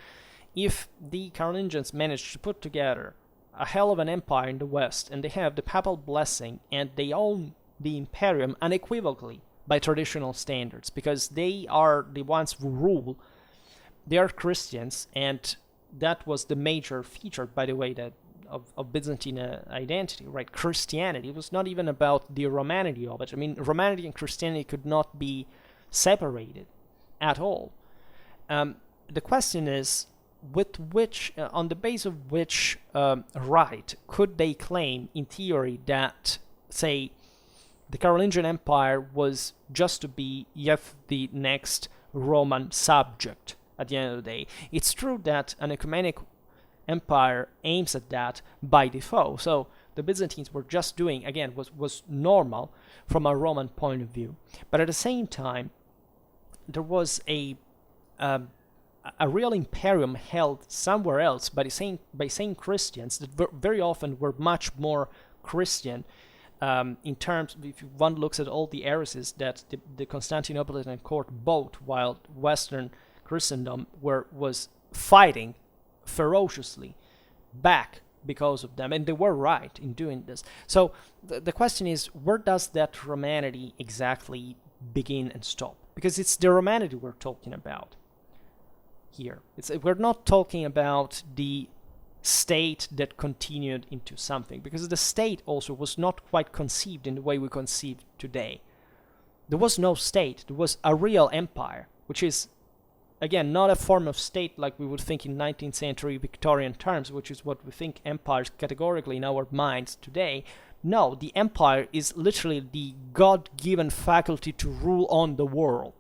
If the Carolingians managed to put together a hell of an empire in the West, and they have the papal blessing, and they own the imperium unequivocally by traditional standards, because they are the ones who rule, they are Christians, and that was the major feature, by the way, that of Byzantine identity, right? Christianity. It was not even about the Romanity of it. I mean, Romanity and Christianity could not be separated at all. The question is, with which, on the base of which right could they claim, in theory, that, say, the Carolingian Empire was just to be yet the next Roman subject at the end of the day? It's true that an ecumenic empire aims at that by default. So the Byzantines were just doing, again, was normal from a Roman point of view. But at the same time, there was a real imperium held somewhere else by same Christians that very often were much more Christian in terms, if one looks at all the heresies that the Constantinopolitan court bought while Western Christendom was fighting ferociously back because of them, and they were right in doing this. So the question is, where does that Romanity exactly begin and stop? Because it's the Romanity we're talking about here. We're not talking about the state that continued into something, because the state also was not quite conceived in the way we conceive today. There was no state. There was a real empire, which is, again, not a form of state like we would think in 19th century Victorian terms, which is what we think empires categorically in our minds today. No, the empire is literally the God-given faculty to rule on the world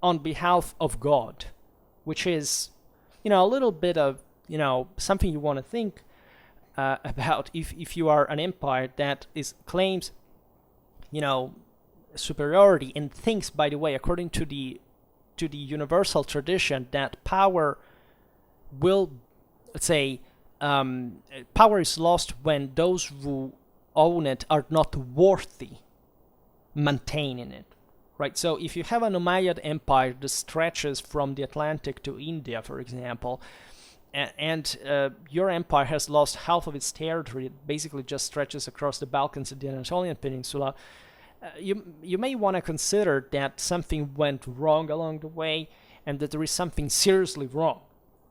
on behalf of God, which is, a little bit of, something you want to think about if you are an empire that claims, superiority, and thinks, by the way, according to the universal tradition, that power will, let's say, power is lost when those who own it are not worthy maintaining it, right? So if you have an Umayyad empire that stretches from the Atlantic to India, for example, and your empire has lost half of its territory, it basically just stretches across the Balkans and the Anatolian Peninsula, you may want to consider that something went wrong along the way, and that there is something seriously wrong,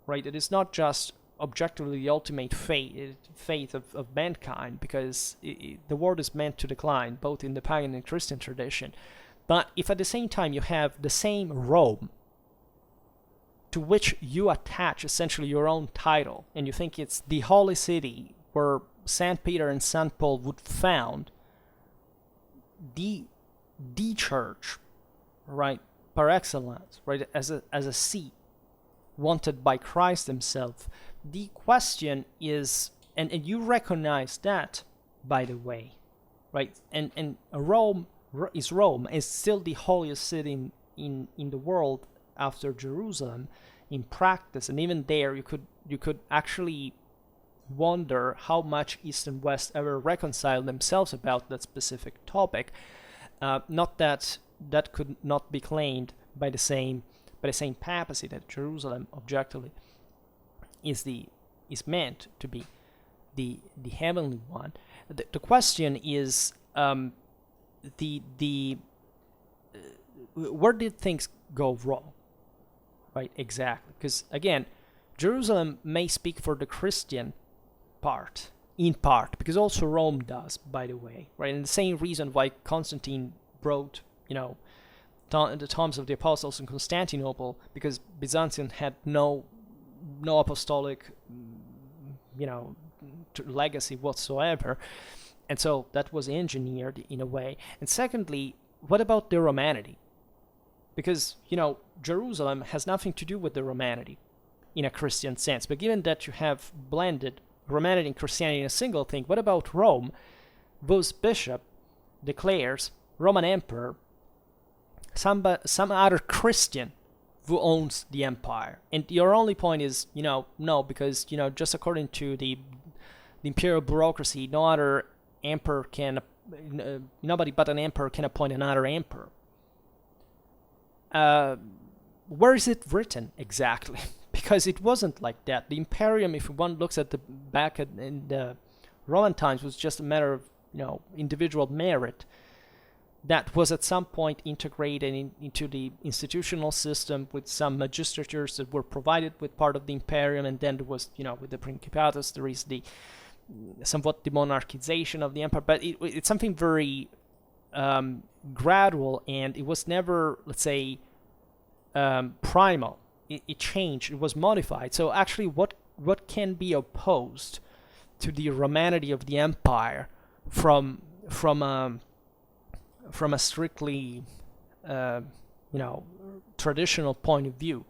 right? It is not just objectively the ultimate fate of mankind, because the world is meant to decline, both in the pagan and Christian tradition. But if at the same time you have the same Rome to which you attach essentially your own title, and you think it's the holy city where Saint Peter and Saint Paul would found the church, right, par excellence, right, as a see wanted by Christ himself. The question is, and you recognize that, by the way, right, and Rome is still the holiest city in the world after Jerusalem in practice, and even there you could actually wonder how much East and West ever reconciled themselves about that specific topic. Not that could not be claimed by the same papacy that Jerusalem objectively is meant to be the heavenly one. The question is where did things go wrong, right? Exactly, because again, Jerusalem may speak for the Christian part, in part, because also Rome does, by the way, right? And the same reason why Constantine wrote, the Tombs of the Apostles in Constantinople, because Byzantium had no apostolic, legacy whatsoever, and so that was engineered in a way. And secondly, what about the Romanity? Because Jerusalem has nothing to do with the Romanity in a Christian sense, but given that you have blended Romanity and Christianity in a single thing, what about Rome, whose bishop declares Roman emperor some other Christian who owns the empire? And your only point is, no, because just according to the imperial bureaucracy, no other emperor can, nobody but an emperor can appoint another emperor. Where is it written exactly? Because it wasn't like that. The Imperium, if one looks at the back in the Roman times, was just a matter of individual merit that was at some point integrated into the institutional system with some magistratures that were provided with part of the Imperium, and then there was with the Principatus there is the somewhat the monarchization of the empire, but it's something very gradual, and it was never, let's say, primal. It changed, it was modified. So actually what can be opposed to the Romanity of the empire from a strictly traditional point of view,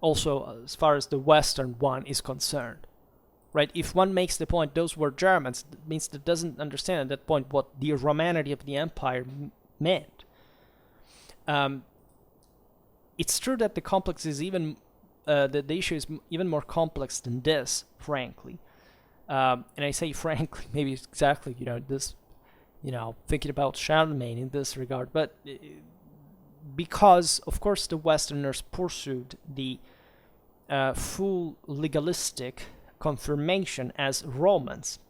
also as far as the Western one is concerned, right? If one makes the point those were Germans, that means that doesn't understand at that point what the Romanity of the empire meant. It's true that the complex is even the issue is even more complex than this, frankly. And I say frankly, maybe exactly this, thinking about Charlemagne in this regard, but because of course the Westerners pursued the full legalistic confirmation as Romans,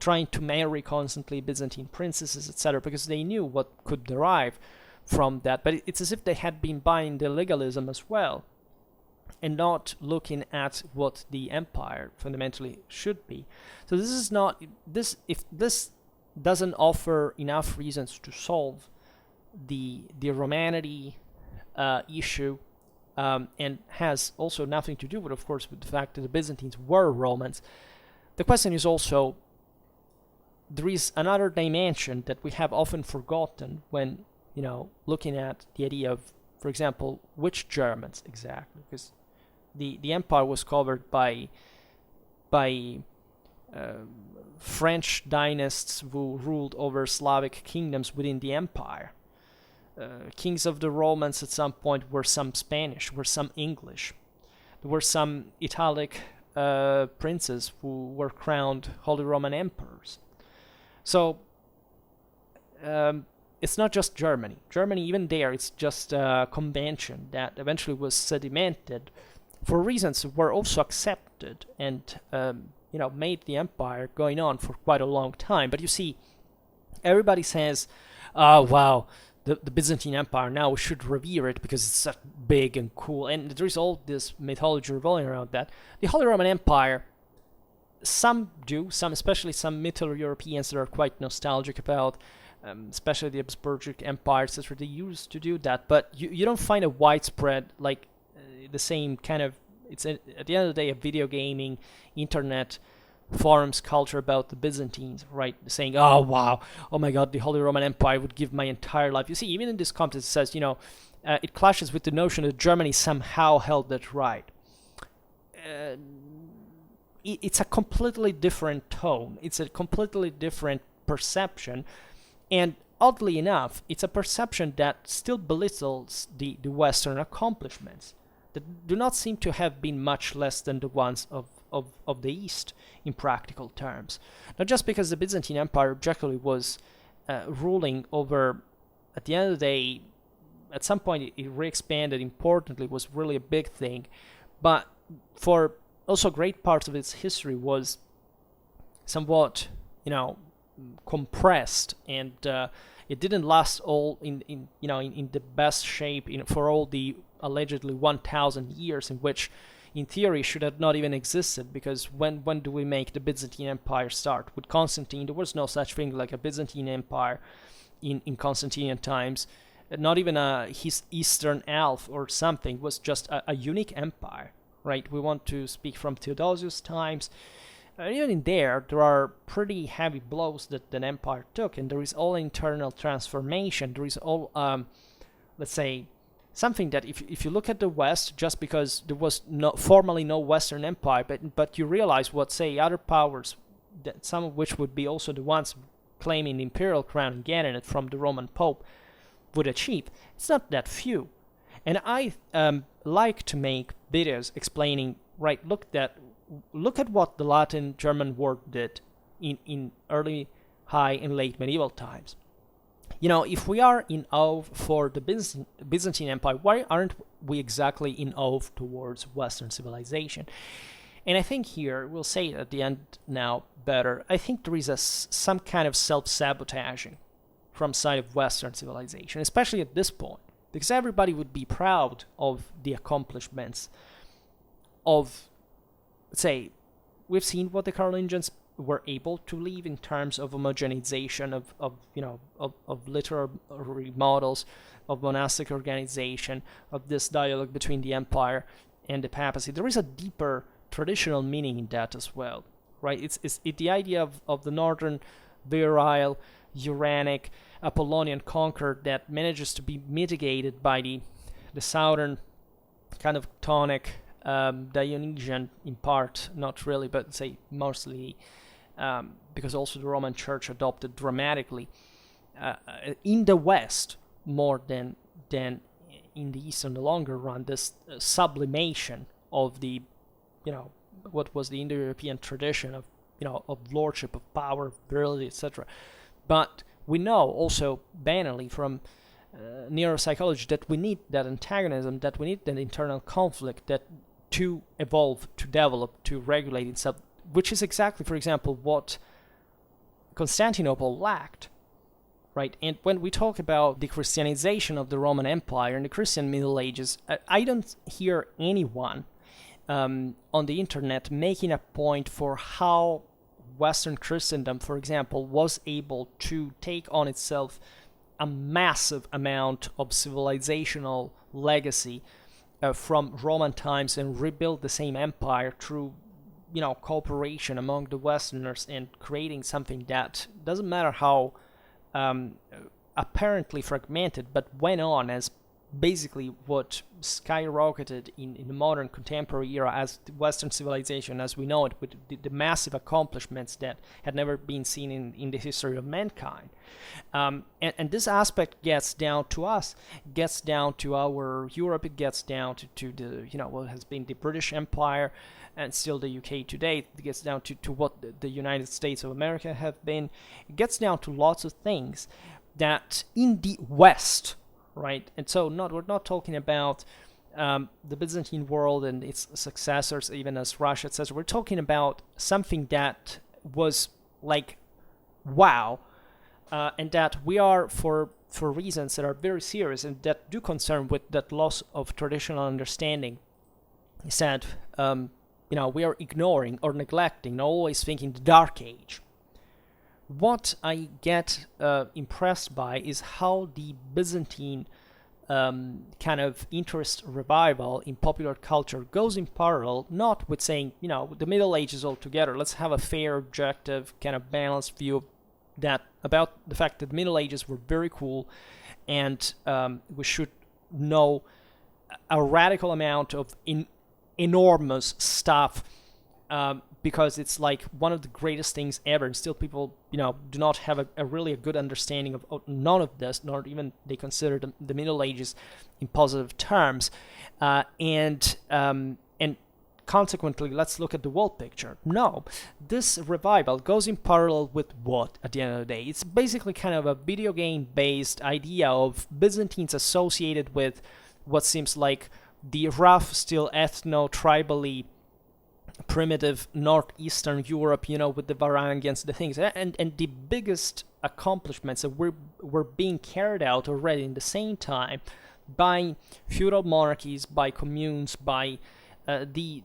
trying to marry constantly Byzantine princesses, etc., because they knew what could derive from that. But it's as if they had been buying the legalism as well, and not looking at what the empire fundamentally should be. So this is not this. If this doesn't offer enough reasons to solve the Romanity issue, and has also nothing to do with, of course, with the fact that the Byzantines were Romans. The question is also, there is another dimension that we have often forgotten when looking at the idea of, for example, which Germans exactly, because the empire was covered by French dynasts who ruled over Slavic kingdoms within the empire. Kings of the Romans at some point were some Spanish, were some English. There were some Italic princes who were crowned Holy Roman emperors. So it's not just Germany. Germany, even there, it's just a convention that eventually was sedimented for reasons that were also accepted and made the empire going on for quite a long time. But you see, everybody says, "Oh wow, the Byzantine Empire, now we should revere it because it's so big and cool." And there is all this mythology revolving around that. The Holy Roman Empire, some do, especially some Middle Europeans that are quite nostalgic about, especially the Habsburgic empires, etc. They used to do that, but you don't find a widespread, like, the same kind of, at the end of the day, a video gaming, internet, forums culture about the Byzantines, right? Saying, oh wow, oh my god, the Holy Roman Empire would give my entire life. You see, even in this context, it says, it clashes with the notion that Germany somehow held that right. It's a completely different tone. It's a completely different perception. And oddly enough, it's a perception that still belittles the Western accomplishments that do not seem to have been much less than the ones of the East in practical terms. Not just because the Byzantine Empire objectively was ruling over, at the end of the day, at some point it re-expanded importantly, was really a big thing, but for also great parts of its history was somewhat, compressed, and it didn't last all in the best shape for all the allegedly 1,000 years in which, in theory, should have not even existed, because when do we make the Byzantine Empire start? With Constantine, there was no such thing like a Byzantine Empire in Constantinian times. Not even his Eastern Alf or something, was just a unique empire, right? We want to speak from Theodosius' times. Even in there are pretty heavy blows that the empire took, and there is all internal transformation. There is all, let's say, something that if you look at the West, just because there was formally no Western Empire, but you realize what, say, other powers, that some of which would be also the ones claiming the imperial crown and getting it from the Roman Pope, would achieve. It's not that few. And I like to make videos explaining, right, look at what the Latin-German war did in early, high, and late medieval times. If we are in awe for the Byzantine Empire, why aren't we exactly in awe towards Western civilization? And I think here, we'll say it at the end now better, I think there is some kind of self-sabotaging from side of Western civilization, especially at this point, because everybody would be proud of the accomplishments of, let's say, we've seen what the Carolingians were able to leave in terms of homogenization of literary models, of monastic organization, of this dialogue between the empire and the papacy. There is a deeper traditional meaning in that as well, right? It's the idea of the northern, virile, Uranic, Apollonian conquer that manages to be mitigated by the southern kind of tonic, Dionysian in part, not really, but say mostly, because also the Roman Church adopted dramatically in the West more than in the East in the longer run, this sublimation of the, what was the Indo-European tradition of, of lordship, of power, of virility, etc. But we know also banally from neuropsychology that we need that antagonism, that we need that internal conflict, that to evolve, to develop, to regulate itself, which is exactly, for example, what Constantinople lacked, right? And when we talk about the Christianization of the Roman Empire and the Christian Middle Ages, I don't hear anyone on the internet making a point for how Western Christendom, for example, was able to take on itself a massive amount of civilizational legacy from Roman times and rebuild the same empire through, cooperation among the Westerners and creating something that doesn't matter how apparently fragmented, but went on as basically what skyrocketed in the modern contemporary era as Western civilization as we know it, with the massive accomplishments that had never been seen in the history of mankind. And this aspect gets down to us, gets down to our Europe, it gets down to the, what has been the British Empire and still the UK today. It gets down to what the United States of America have been. It gets down to lots of things that in the West, right? And so we're not talking about the Byzantine world and its successors, even as Russia, etc. We're talking about something that was like, wow, and that we are, for reasons that are very serious and that do concern with that loss of traditional understanding, is that we are ignoring or neglecting, always thinking the Dark Age. What I get impressed by is how the Byzantine kind of interest revival in popular culture goes in parallel, not with saying, the Middle Ages altogether. Let's have a fair, objective, kind of balanced view about the fact that the Middle Ages were very cool, and we should know a radical amount of enormous stuff, because it's like one of the greatest things ever, and still people, do not have a really good understanding of none of this, nor even they consider the Middle Ages in positive terms, and consequently, let's look at the world picture. No, this revival goes in parallel with what, at the end of the day? It's basically kind of a video game-based idea of Byzantines associated with what seems like the rough, still ethno-tribally primitive northeastern Europe, with the Varangians, the things, and the biggest accomplishments that were being carried out already in the same time by feudal monarchies, by communes, by the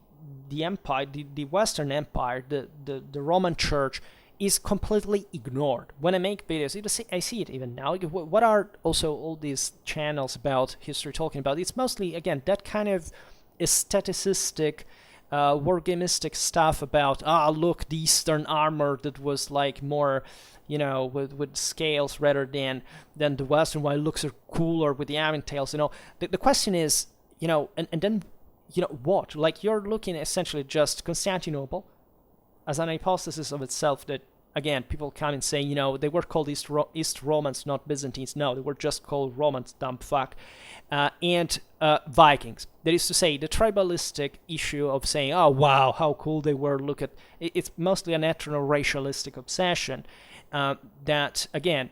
empire, the Western Empire, the Roman Church, is completely ignored. When I make videos, I see it even now. What are also all these channels about history talking about? It's mostly, again, that kind of aestheticistic, wargamistic stuff about, look, the Eastern armor that was like more, with scales rather than the Western, while it looks cooler with the aventails. The question is, and then, what? Like, you're looking essentially just Constantinople as an hypothesis of itself that, again, people come and say, they were called East Romans, not Byzantines. No, they were just called Romans, dumb fuck. And Vikings. That is to say, the tribalistic issue of saying, oh, wow, how cool they were, look at... It's mostly an ethno-racialistic obsession that, again,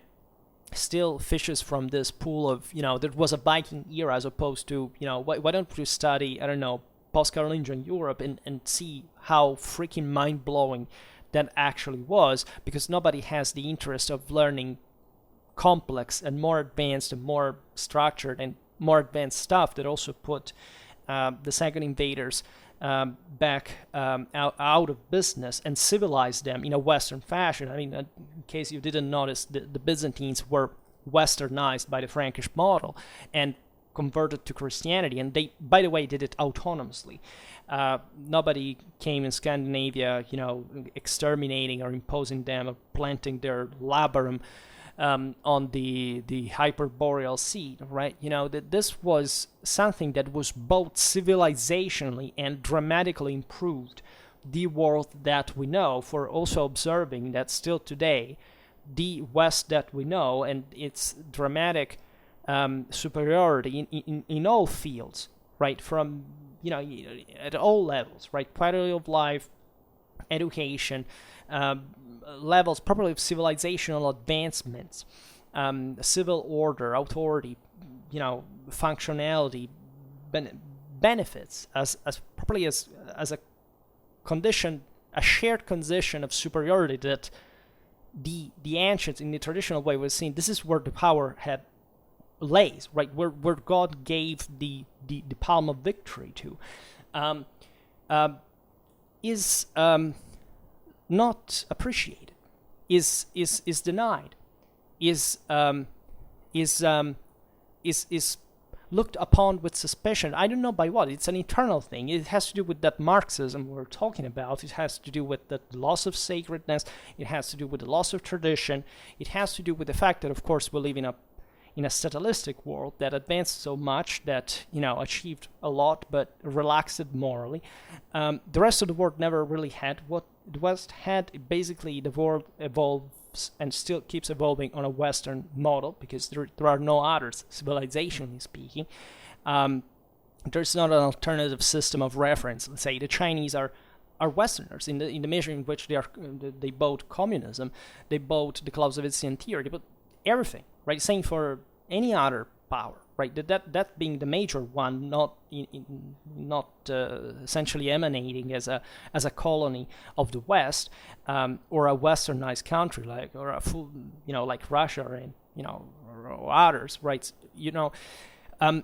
still fishes from this pool of, there was a Viking era as opposed to, why don't we study, I don't know, post-Carolingian Europe and see how freaking mind-blowing that actually was, because nobody has the interest of learning complex and more advanced and more structured and more advanced stuff that also put the second invaders back out of business and civilized them in a Western fashion. I mean, in case you didn't notice, the Byzantines were westernized by the Frankish model and converted to Christianity, and they, by the way, did it autonomously. Nobody came in Scandinavia, exterminating or imposing them or planting their labarum on the Hyperboreal Sea, right? That this was something that was both civilizationally and dramatically improved the world that we know, for also observing that still today, the West that we know and its dramatic superiority in all fields, right? From, at all levels, right? Quality of life, education, levels, probably of civilizational advancements, civil order, authority, functionality, benefits, as probably as a condition, a shared condition of superiority that the ancients in the traditional way was seeing. This is where the power lays, right? Where God gave the palm of victory to, is not appreciated, is denied, is looked upon with suspicion. I don't know by what. It's an internal thing. It has to do with that Marxism we're talking about. It has to do with the loss of sacredness. It has to do with the loss of tradition. It has to do with the fact that, of course, we live in a statalistic world that advanced so much, that achieved a lot but relaxed it morally. The rest of the world never really had what the West had. Basically, the world evolves and still keeps evolving on a Western model, because there are no others, civilizationally speaking. There's not an alternative system of reference. Let's say the Chinese are Westerners in the measure in which they bought communism, they bought the Clausewitzian theory, they bought everything, right? Same for any other power, right? That being the major one, not essentially emanating as a colony of the West, or a westernized country or a full, like Russia and or others, right? And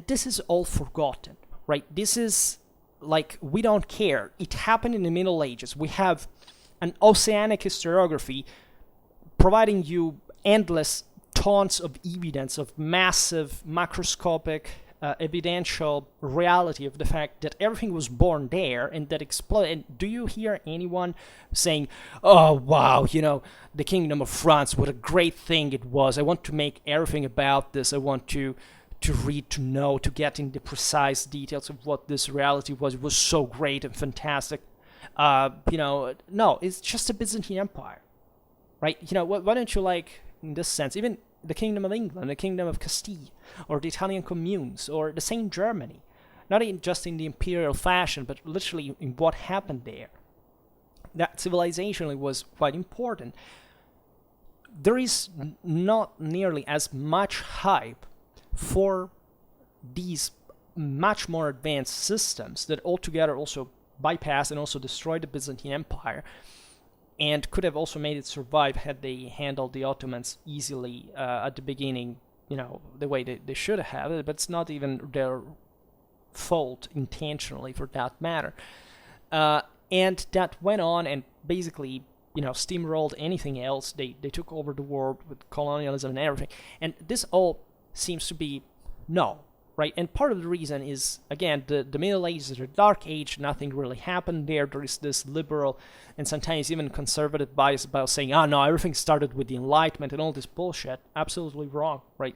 this is all forgotten, right? This is like, we don't care. It happened in the Middle Ages. We have an oceanic historiography providing you endless tons of evidence of massive macroscopic evidential reality of the fact that everything was born there and that exploded. And do you hear anyone saying, oh wow, the Kingdom of France, what a great thing it was, I want to make everything about this, I want to read, to know, to get in the precise details of what this reality was, it was so great and fantastic. No, it's just a Byzantine Empire, right? Why don't you, like, in this sense, even the Kingdom of England, the Kingdom of Castile, or the Italian communes, or the same Germany, not just in the imperial fashion, but literally in what happened there. That civilizationally was quite important. There is not nearly as much hype for these much more advanced systems that altogether also bypassed and also destroyed the Byzantine Empire, and could have also made it survive had they handled the Ottomans easily at the beginning, the way they should have it, but it's not even their fault intentionally, for that matter. And that went on and basically, steamrolled anything else. They took over the world with colonialism and everything. And this all seems to be no, right? And part of the reason is, again, the Middle Ages, the Dark Age, nothing really happened there. There is this liberal and sometimes even conservative bias about saying, no, everything started with the Enlightenment and all this bullshit. Absolutely wrong, right?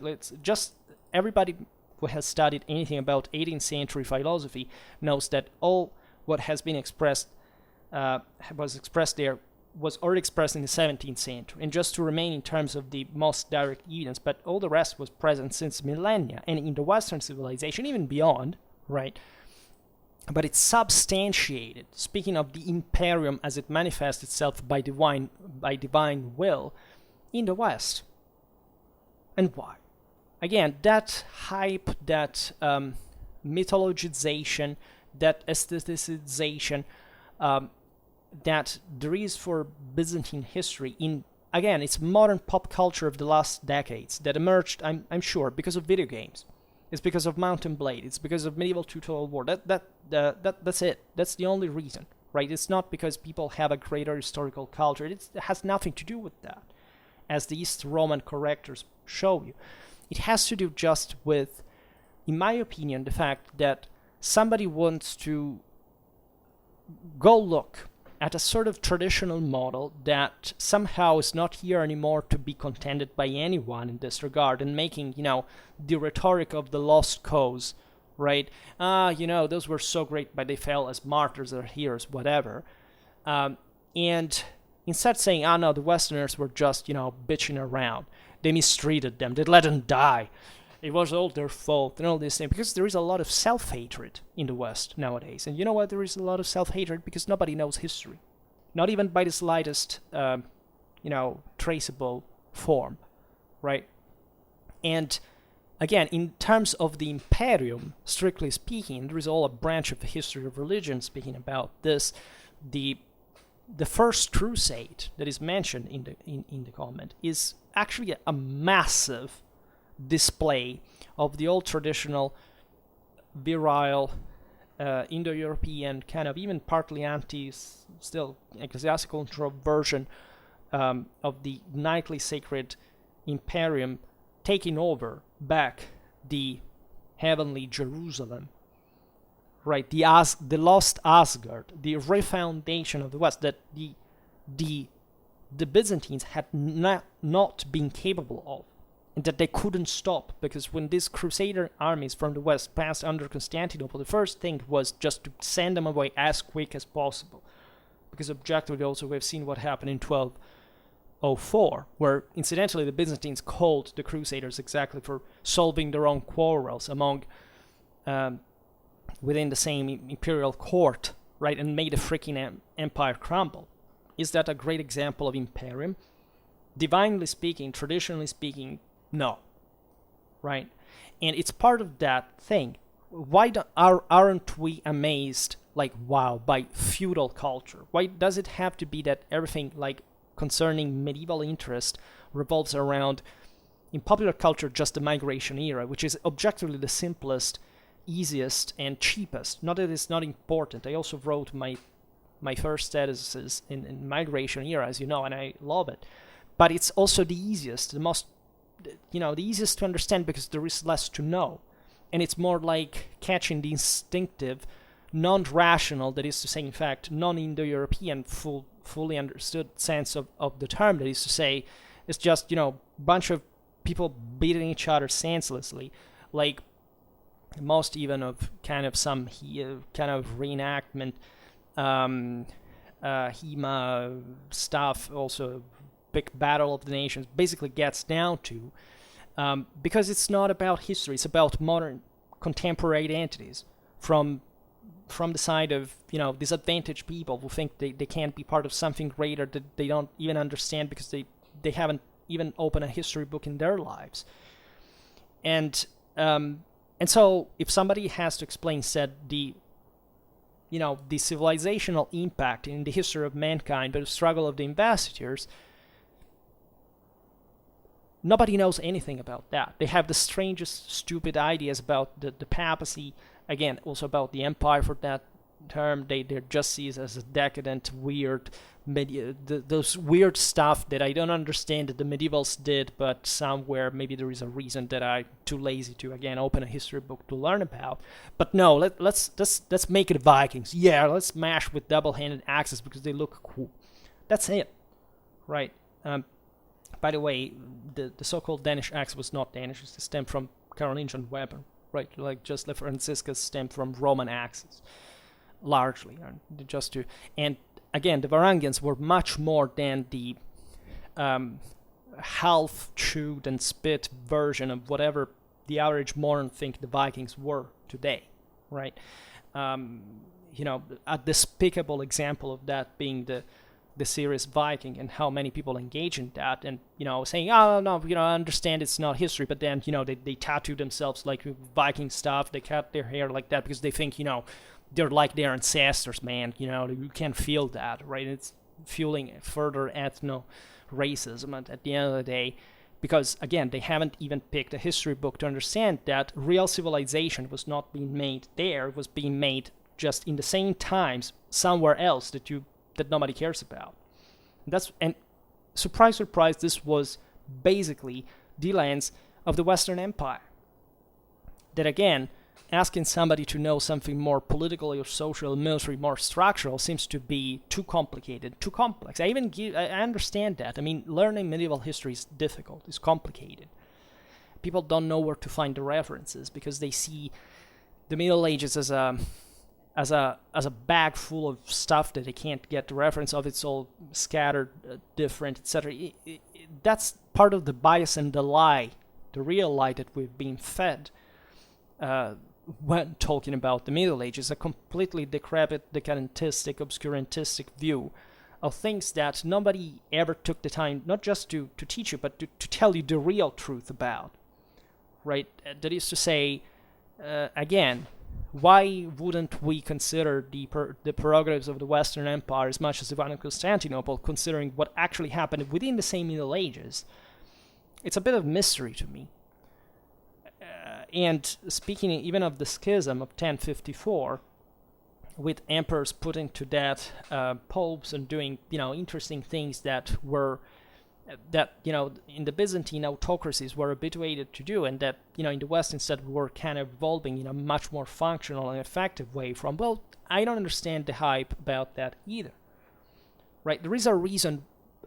Everybody who has studied anything about 18th century philosophy knows that all what has been expressed was expressed there was already expressed in the 17th century, and just to remain in terms of the most direct evidence, but all the rest was present since millennia, and in the Western civilization, even beyond, right? But it's substantiated, speaking of the imperium as it manifests itself by divine will, in the West. And why? Again, that hype, that mythologization, that aestheticization, that there is for Byzantine history it's modern pop culture of the last decades that emerged, I'm sure, because of video games. It's because of Mount and Blade. It's because of medieval tutorial war. That's it. That's the only reason, right? It's not because people have a greater historical culture. It has nothing to do with that, as the East Roman correctors show you. It has to do just with, in my opinion, the fact that somebody wants to go look at a sort of traditional model that somehow is not here anymore to be contended by anyone in this regard, and making, the rhetoric of the lost cause, right? Those were so great, but they fell as martyrs or heroes, whatever. And instead saying, no, the Westerners were just, bitching around. They mistreated them. They let them die. It was all their fault and all this thing, because there is a lot of self-hatred in the West nowadays. And you know what? There is a lot of self-hatred because nobody knows history. Not even by the slightest, traceable form, right? And again, in terms of the Imperium, strictly speaking, there is all a branch of the history of religion speaking about this. The first crusade that is mentioned in the comment is actually a massive display of the old traditional virile Indo-European kind of even partly still ecclesiastical version of the knightly sacred imperium taking over back the heavenly Jerusalem, right? The lost Asgard, the refoundation of the West that the Byzantines had not been capable of, and that they couldn't stop, because when these crusader armies from the West passed under Constantinople, the first thing was just to send them away as quick as possible, because objectively also we've seen what happened in 1204, where incidentally the Byzantines called the crusaders exactly for solving their own quarrels among within the same imperial court, right, and made the freaking empire crumble. Is that a great example of imperium? Divinely speaking, traditionally speaking, no, right? And it's part of that thing. Why aren't we amazed, like, wow, by feudal culture? Why does it have to be that everything, like, concerning medieval interest revolves around, in popular culture, just the migration era, which is objectively the simplest, easiest, and cheapest? Not that it's not important. I also wrote my first statuses in migration era, as you know, and I love it. But it's also the easiest, the most the easiest to understand because there is less to know. And it's more like catching the instinctive, non-rational, that is to say, in fact, non-Indo-European, fully understood sense of the term, that is to say, it's just, bunch of people beating each other senselessly, like most even of kind of some kind of reenactment, HEMA stuff, also big battle of the nations, basically gets down to, because it's not about history, it's about modern contemporary identities from the side of disadvantaged people who think they can't be part of something greater that they don't even understand because they haven't even opened a history book in their lives. And so if somebody has to explain, said, the civilizational impact in the history of mankind, but the struggle of the investitures, nobody knows anything about that. They have the strangest, stupid ideas about the papacy, again, also about the empire for that term. They just see it as a decadent, weird, those weird stuff that I don't understand that the medievals did, but somewhere maybe there is a reason that I'm too lazy to, again, open a history book to learn about. But no, let's make it Vikings. Yeah, let's smash with double-handed axes because they look cool. That's it, right? By the way, the so-called Danish axe was not Danish. It stemmed from Carolingian weapon, right? Like just like Franciscus stemmed from Roman axes, largely. And again, the Varangians were much more than the half-chewed and spit version of whatever the average modern think the Vikings were today, right? A despicable example of that being the series Viking and how many people engage in that, and saying, oh no, I understand it's not history, but then they tattoo themselves like Viking stuff, they cut their hair like that because they think they're like their ancestors, man. You can't feel that, right? It's fueling further ethno-racism at the end of the day, because again, they haven't even picked a history book to understand that real civilization was not being made there, it was being made just in the same times somewhere else that nobody cares about. And surprise, surprise, this was basically the lens of the Western Empire. That again, asking somebody to know something more politically or social, military, more structural seems to be too complicated, too complex. I understand that. I mean, learning medieval history is difficult, it's complicated. People don't know where to find the references because they see the Middle Ages as a bag full of stuff that they can't get the reference of. It's all scattered, different, etc. That's part of the bias and the lie, the real lie that we've been fed when talking about the Middle Ages, a completely decrepit, decadentistic, obscurantistic view of things that nobody ever took the time, not just to teach you, but to tell you the real truth about, right? That is to say, again, why wouldn't we consider the prerogatives of the Western Empire as much as Ivan of Constantinople, considering what actually happened within the same Middle Ages? It's a bit of mystery to me. And speaking even of the schism of 1054, with emperors putting to death popes and doing interesting things that in the Byzantine autocracies were habituated to do, and that in the West instead were kind of evolving in a much more functional and effective way from. Well, I don't understand the hype about that either, right? There is a reason,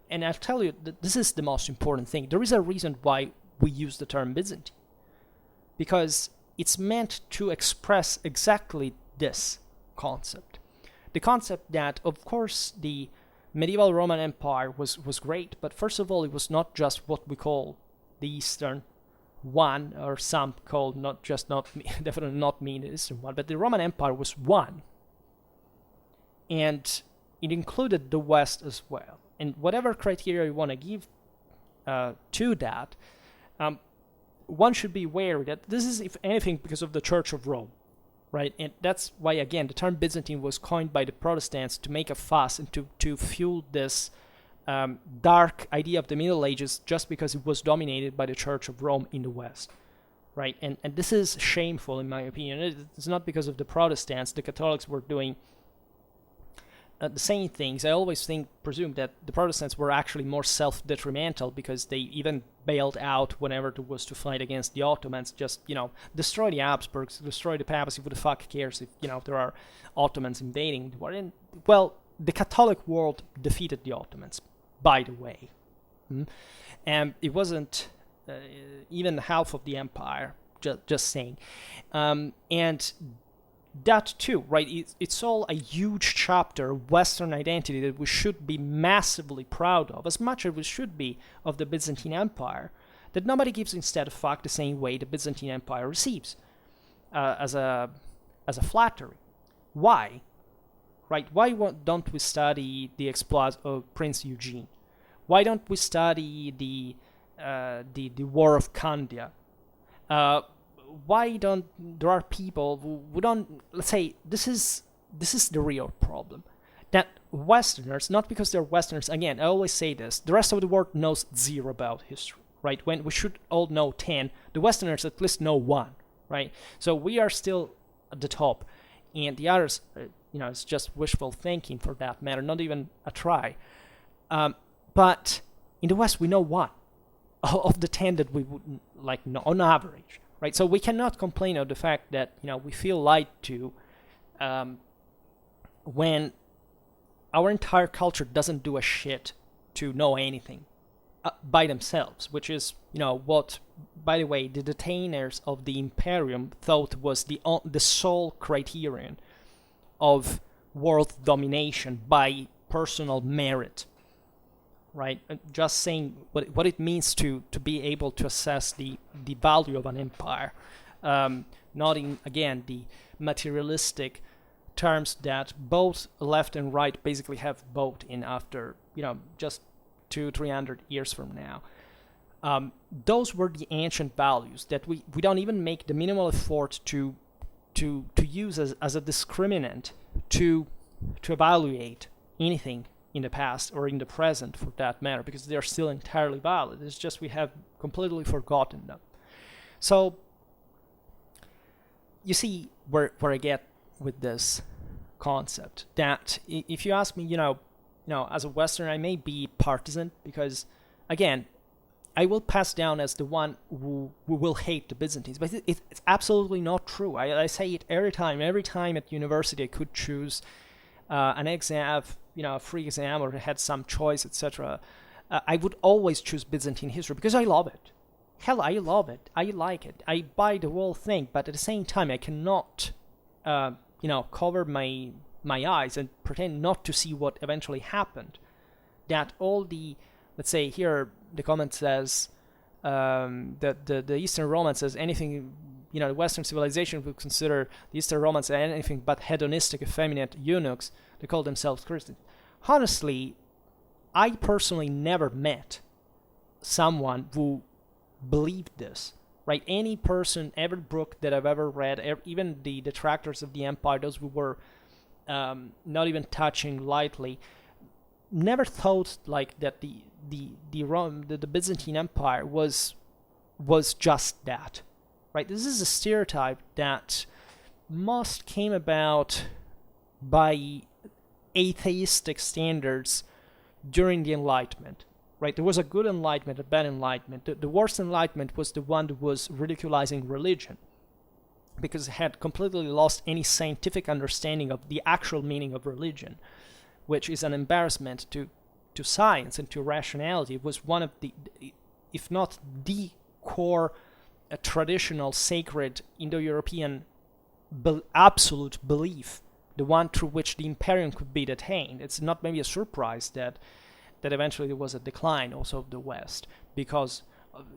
and I'll tell you that this is the most important thing. There is a reason why we use the term Byzantine, because it's meant to express exactly this concept. The concept that, of course, the medieval Roman Empire was great, but first of all, it was not just what we call the Eastern one, or some call definitely not me the Eastern one, but the Roman Empire was one. And it included the West as well. And whatever criteria you want to give to that, one should be aware that this is, if anything, because of the Church of Rome. Right, and that's why, again, the term Byzantine was coined by the Protestants to make a fuss and to fuel this dark idea of the Middle Ages, just because it was dominated by the Church of Rome in the West, right? And this is shameful, in my opinion. It's not because of the Protestants. The Catholics were doing saying things, I always presume that the Protestants were actually more self-detrimental because they even bailed out whenever it was to fight against the Ottomans. Just, destroy the Habsburgs, destroy the papacy. Who the fuck cares if, there are Ottomans invading the world? And, well, the Catholic world defeated the Ottomans, by the way. And it wasn't even half of the empire, just saying. And that too, right? It's all a huge chapter, Western identity, that we should be massively proud of, as much as we should be of the Byzantine Empire, that nobody gives instead a fuck the same way the Byzantine Empire receives as a flattery. Why? Right? Why don't we study the exploits of Prince Eugene? Why don't we study the War of Candia? Why don't there are people who don't, let's say, this is the real problem, that Westerners, not because they're Westerners, again, I always say this, the rest of the world knows zero about history, right? When we should all know 10, the Westerners at least know 1, right? So we are still at the top, and the others, it's just wishful thinking for that matter, not even a try. But in the West, we know 1 of the 10 that we would like know on average. Right, so we cannot complain of the fact that we feel lied to when our entire culture doesn't do a shit to know anything by themselves, which is what, by the way, the detainers of the Imperium thought was the sole criterion of world domination by personal merit. Right, just saying what it means to be able to assess the value of an empire, not in, again, the materialistic terms that both left and right basically have both in after just 200-300 years from now. Those were the ancient values that we don't even make the minimal effort to use as a discriminant to evaluate anything in the past or in the present for that matter, because they are still entirely valid. It's just we have completely forgotten them. So you see where I get with this concept, that if you ask me, as a Westerner, I may be partisan because, again, I will pass down as the one who will hate the Byzantines, but it's absolutely not true. I say it every time at university I could choose an exam, a free exam, or had some choice, etc. I would always choose Byzantine history because I love it. Hell, I love it. I like it. I buy the whole thing, but at the same time, I cannot, cover my eyes and pretend not to see what eventually happened. That all the, let's say here, the comment says that the Eastern Romance says anything. The Western civilization would consider the Eastern Romans anything but hedonistic, effeminate eunuchs. They call themselves Christians. Honestly, I personally never met someone who believed this. Right? Any person, every book that I've ever read, even the detractors of the empire, those who were not even touching lightly, never thought like that the Byzantine Empire was just that. Right, this is a stereotype that most came about by atheistic standards during the Enlightenment. Right, there was a good Enlightenment, a bad Enlightenment. The worst Enlightenment was the one that was ridiculizing religion, because it had completely lost any scientific understanding of the actual meaning of religion, which is an embarrassment to science and to rationality. It was one of the, if not the core, a traditional, sacred Indo-European absolute belief, the one through which the Imperium could be detained. It's not maybe a surprise that eventually there was a decline also of the West, because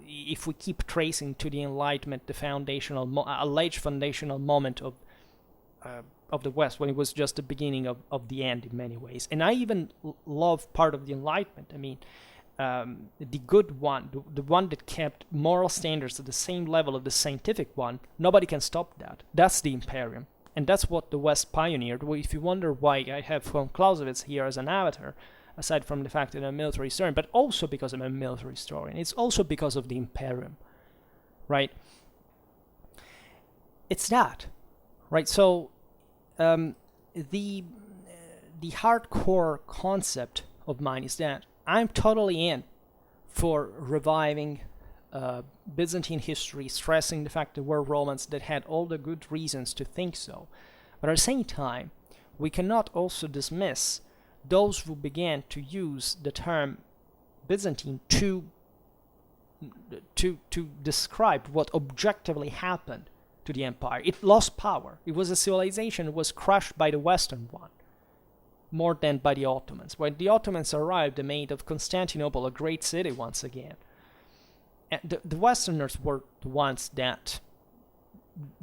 if we keep tracing to the Enlightenment, the alleged foundational moment of the West, when it was just the beginning of the end in many ways. And I even love part of the Enlightenment. I mean, the good one, the one that kept moral standards at the same level of the scientific one, nobody can stop that. That's the Imperium. And that's what the West pioneered. Well, if you wonder why I have von Clausewitz here as an avatar, aside from the fact that I'm a military historian, but also because I'm a military historian, it's also because of the Imperium, right? It's that, right? So the the hardcore concept of mine is that I'm totally in for reviving Byzantine history, stressing the fact that we're Romans that had all the good reasons to think so. But at the same time, we cannot also dismiss those who began to use the term Byzantine to describe what objectively happened to the empire. It lost power. It was a civilization that was crushed by the Western one, more than by the Ottomans. When the Ottomans arrived, they made of Constantinople a great city once again. And the Westerners were the ones that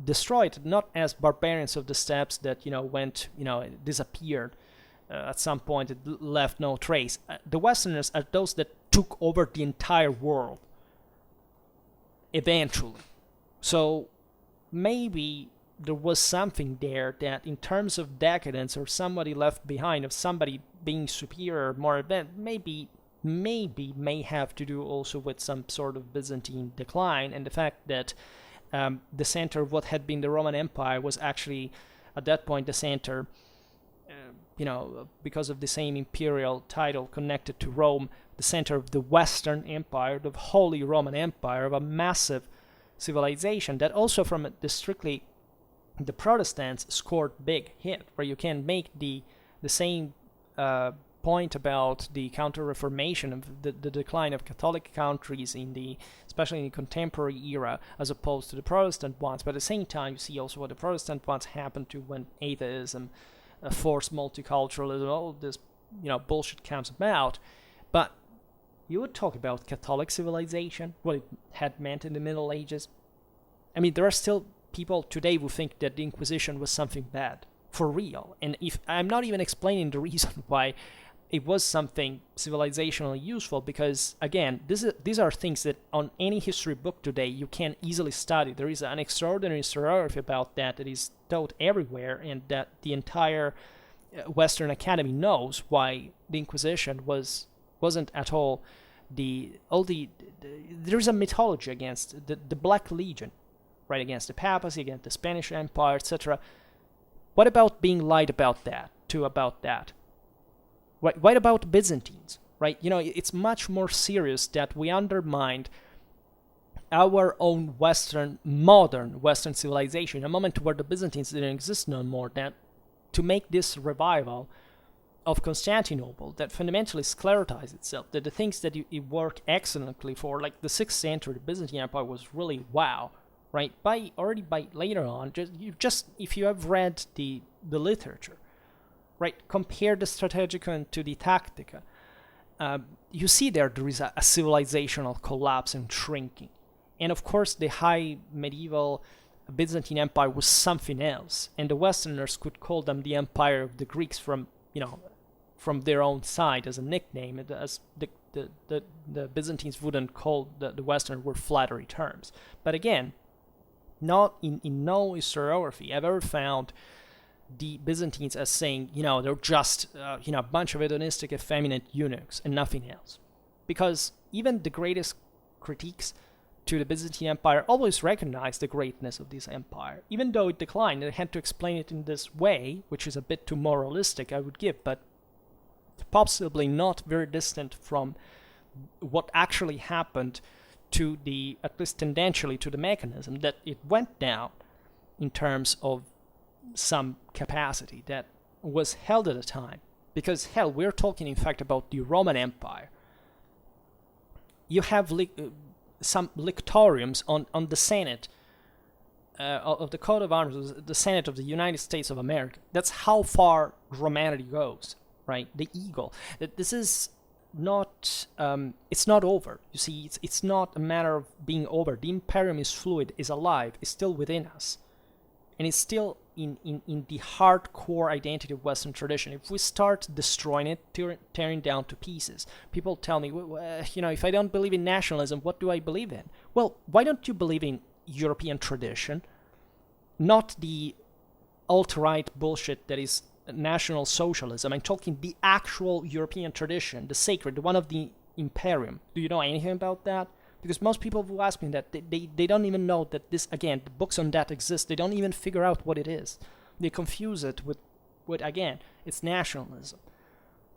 destroyed, not as barbarians of the steppes that went, disappeared at some point, it left no trace. The Westerners are those that took over the entire world eventually. So maybe there was something there that in terms of decadence or somebody left behind, of somebody being superior, more advanced, maybe may have to do also with some sort of Byzantine decline, and the fact that the center of what had been the Roman Empire was actually at that point the center, because of the same imperial title connected to Rome, the center of the Western Empire, the Holy Roman Empire, of a massive civilization that also from the Protestants scored big hit, where you can make the same point about the Counter-Reformation of the decline of Catholic countries especially in the contemporary era, as opposed to the Protestant ones. But at the same time, you see also what the Protestant ones happened to when atheism, forced multiculturalism, all this bullshit comes about. But you would talk about Catholic civilization, what it had meant in the Middle Ages. I mean, there are still people today who think that the Inquisition was something bad, for real. And if I'm not even explaining the reason why it was something civilizationally useful, because again, these are things that on any history book today you can easily study. There is an extraordinary historiography about that is taught everywhere, and that the entire Western Academy knows why the Inquisition wasn't at all there's a mythology against the Black Legion, right, against the papacy, against the Spanish Empire, etc. What about being lied about that? What about Byzantines, right? It's much more serious that we undermined our own modern Western civilization, in a moment where the Byzantines didn't exist no more, that to make this revival of Constantinople that fundamentally sclerotized itself, that the things that it worked excellently for, like the 6th century, the Byzantine Empire was really wow, right? By later on, if you have read the literature, right, compare the Strategicon to the Tactica, you see there is a civilizational collapse and shrinking. And of course, the high medieval Byzantine Empire was something else, and the Westerners could call them the Empire of the Greeks from their own side as a nickname, as the Byzantines wouldn't call the Westerners were flattery terms. But again, not in no historiography I've ever found the Byzantines as saying, they're just, a bunch of hedonistic, effeminate eunuchs and nothing else. Because even the greatest critiques to the Byzantine Empire always recognized the greatness of this empire. Even though it declined, they had to explain it in this way, which is a bit too moralistic, I would give, but possibly not very distant from what actually happened to at least tendentially, to the mechanism, that it went down in terms of some capacity that was held at a time. Because, hell, we're talking, in fact, about the Roman Empire. You have some lictoriums on the Senate of the Coat of Arms, the Senate of the United States of America. That's how far Romanity goes, right? The eagle. This is not, it's not over. You see, it's not a matter of being over. The Imperium is fluid, is alive, is still within us. And it's still in the hardcore identity of Western tradition. If we start destroying it, tearing down to pieces, people tell me, if I don't believe in nationalism, what do I believe in? Well, why don't you believe in European tradition, not the alt-right bullshit that is National Socialism? I'm talking the actual European tradition, the sacred, the one of the Imperium. Do you know anything about that? Because most people who ask me that, they don't even know that this, again, the books on that exist. They don't even figure out what it is. They confuse it with again, It's nationalism.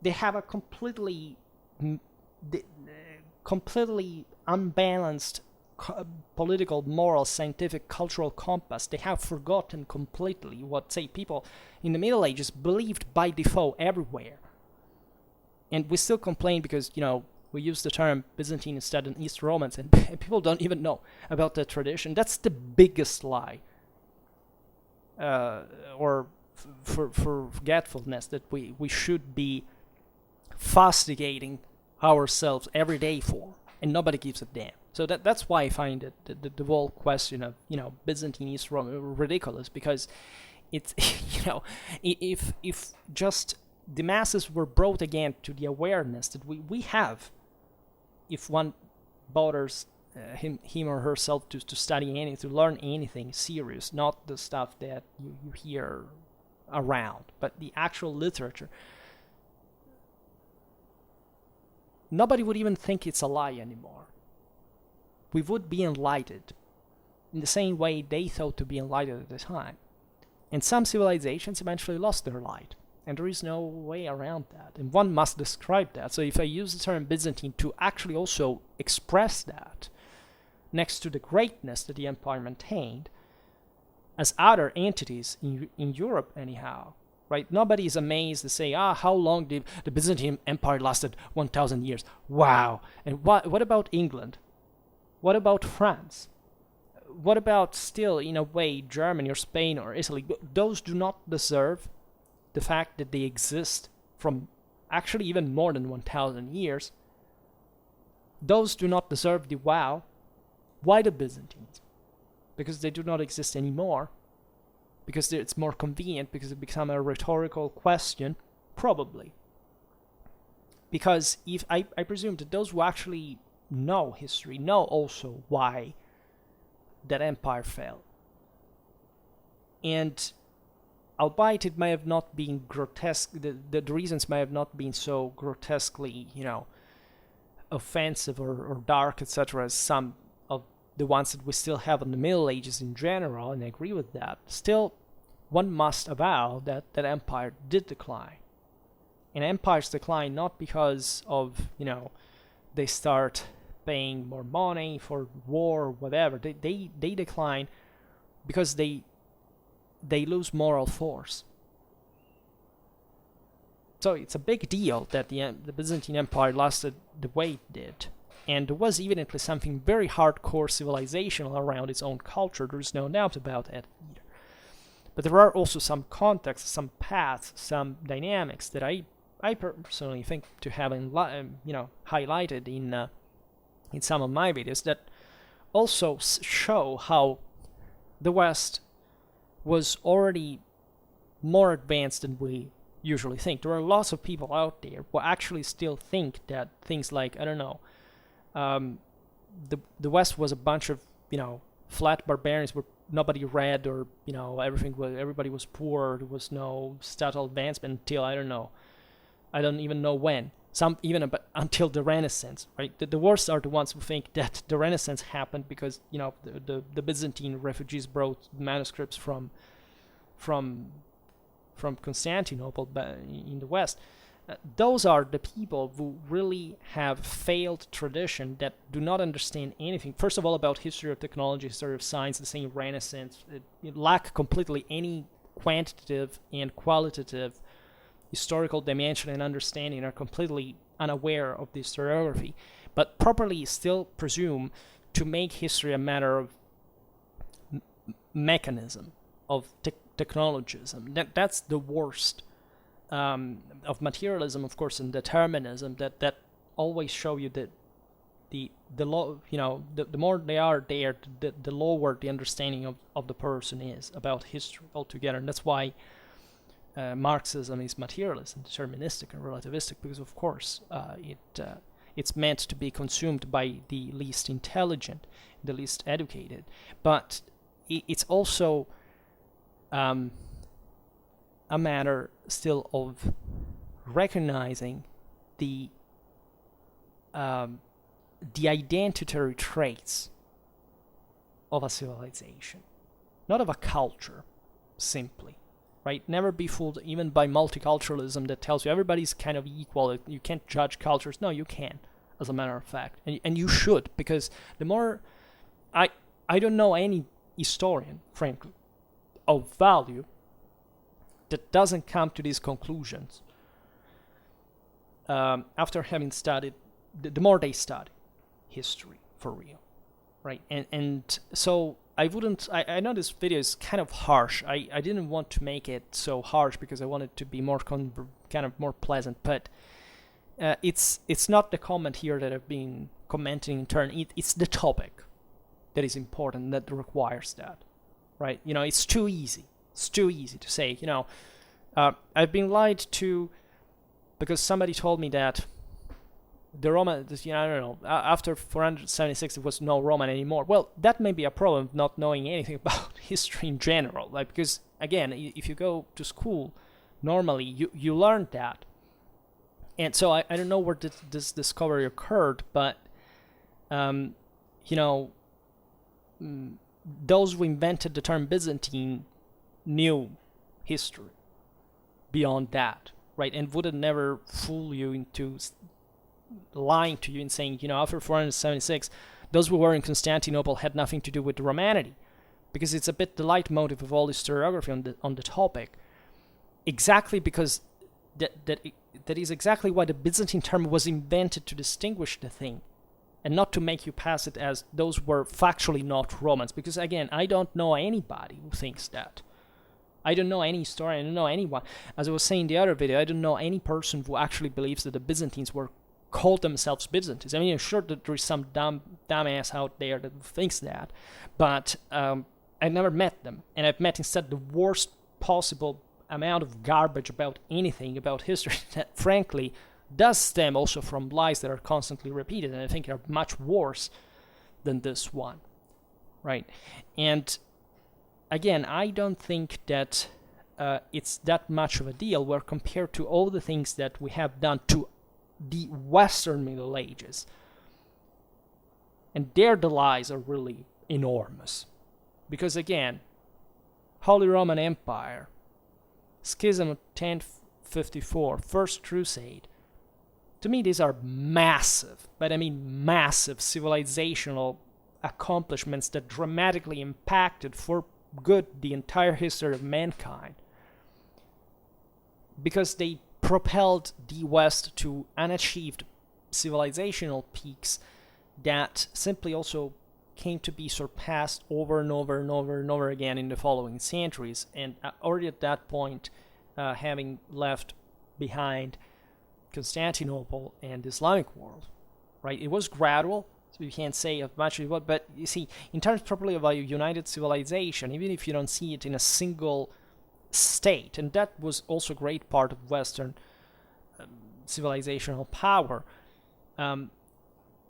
They have a completely unbalanced political, moral, scientific, cultural compass. They have forgotten completely what, say, people in the Middle Ages believed by default everywhere. And we still complain because, we use the term Byzantine instead of East Romans, and people don't even know about the tradition. That's the biggest lie, or for forgetfulness that we should be fustigating ourselves every day for, and nobody gives a damn. So that's why I find it the whole question of Byzantine East Rome ridiculous, because it's if just the masses were brought again to the awareness that we have, if one bothers him or herself to study anything, to learn anything serious, not the stuff that you hear around, but the actual literature, nobody would even think it's a lie anymore. We would be enlightened in the same way they thought to be enlightened at the time. And some civilizations eventually lost their light, and there is no way around that. And one must describe that. So if I use the term Byzantine to actually also express that, next to the greatness that the empire maintained, as other entities in Europe anyhow, right? Nobody is amazed to say, how long did the Byzantine Empire lasted? 1,000 years. Wow. And what about England? What about France? What about still, in a way, Germany or Spain or Italy? Those do not deserve the fact that they exist from actually even more than 1,000 years. Those do not deserve the wow. Why the Byzantines? Because they do not exist anymore. Because it's more convenient, because it becomes a rhetorical question, probably. Because if I presume that those who actually know history know also why that empire fell. And albeit it may have not been grotesque, the reasons may have not been so grotesquely, offensive or dark, etc., as some of the ones that we still have in the Middle Ages in general, and I agree with that, still one must avow that empire did decline. And empires decline not because of, they start paying more money for war or whatever. They decline because they lose moral force. So it's a big deal that the Byzantine Empire lasted the way it did. And there was evidently something very hardcore civilizational around its own culture. There is no doubt about that either. But there are also some contexts, some paths, some dynamics that I personally think to have highlighted in some of my videos that also show how the West was already more advanced than we usually think. There are lots of people out there who actually still think that things like, the West was a bunch of, flat barbarians where nobody read, or, everybody was poor, there was no subtle advancement until, I don't even know when. Some even until the Renaissance, right? The worst are the ones who think that the Renaissance happened because, the Byzantine refugees brought manuscripts from Constantinople in the West. Those are the people who really have failed tradition, that do not understand anything, first of all, about history of technology, history of science, the same Renaissance. It lack completely any quantitative and qualitative historical dimension and understanding, are completely unaware of the historiography, but properly still presume to make history a matter of mechanism, of technologism. That's the worst of materialism, of course, and determinism, that always show you that the more they are there, the lower the understanding of the person is about history altogether. And that's why Marxism is materialist and deterministic and relativistic, because of course it's meant to be consumed by the least intelligent, the least educated. But it's also a matter still of recognizing the identitary traits of a civilization, not of a culture simply. right? Never be fooled even by multiculturalism that tells you everybody's kind of equal. You can't judge cultures. No, you can, as a matter of fact. And you should, because the more... I don't know any historian, frankly, of value that doesn't come to these conclusions after having studied, the more they study history for real, right? And so I know this video is kind of harsh. I didn't want to make it so harsh because I wanted to be more kind of more pleasant, but it's not the comment here that I've been commenting in turn. It's the topic that is important, that requires that, right? It's too easy. It's too easy to say, I've been lied to because somebody told me that the Roman, I don't know, after 476 there was no Roman anymore. Well, that may be a problem, not knowing anything about history in general. Like, because again, if you go to school, normally you learn that. And so I don't know where this discovery occurred, but those who invented the term Byzantine knew history beyond that, right? And would never fool you into lying to you and saying, after 476, those who were in Constantinople had nothing to do with the Romanity, because it's a bit the leitmotif of all historiography on the topic. Exactly because that is exactly why the Byzantine term was invented, to distinguish the thing, and not to make you pass it as those were factually not Romans. Because again, I don't know anybody who thinks that. I don't know any historian, I don't know anyone. As I was saying in the other video, I don't know any person who actually believes that the Byzantines called themselves Byzantines. I mean, I'm sure that there is some dumbass out there that thinks that, but I've never met them. And I've met instead the worst possible amount of garbage about anything, about history, that frankly does stem also from lies that are constantly repeated, and I think are much worse than this one, right? And again, I don't think that it's that much of a deal where compared to all the things that we have done to the Western Middle Ages, and there the lies are really enormous. Because again, Holy Roman Empire, schism of 1054, First Crusade, to me these are massive, but I mean massive civilizational accomplishments that dramatically impacted for good the entire history of mankind, because they propelled the West to unachieved civilizational peaks that simply also came to be surpassed over and over and over and over again in the following centuries. And already at that point, having left behind Constantinople and the Islamic world, right? It was gradual, so you can't say as much as what, but you see, in terms properly of a united civilization, even if you don't see it in a single state, and that was also a great part of Western civilizational power,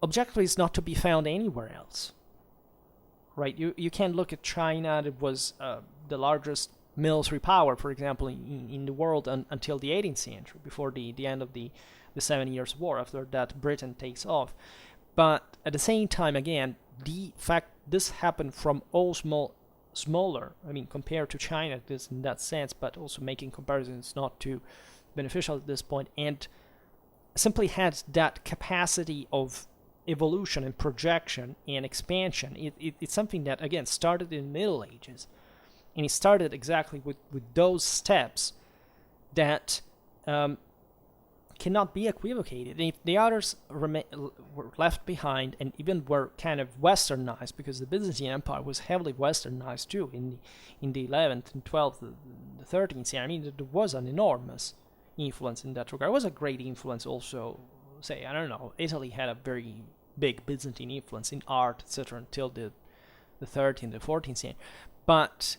objectively is not to be found anywhere else, right? You can't look at China, that was the largest military power, for example, in the world until the 18th century, before the end of the 7 Years' War. After that, Britain takes off. But at the same time, again, the fact this happened from all smaller, I mean, compared to China, this in that sense, but also making comparisons not too beneficial at this point, and simply had that capacity of evolution and projection and expansion. It's something that, again, started in the Middle Ages, and it started exactly with those steps that cannot be equivocated. And if the others were left behind and even were kind of westernized, because the Byzantine Empire was heavily westernized too in the 11th and 12th, the 13th century. I mean, there was an enormous influence in that regard. It was a great influence also, say, I don't know, Italy had a very big Byzantine influence in art, etc., until the 13th, the 14th century. But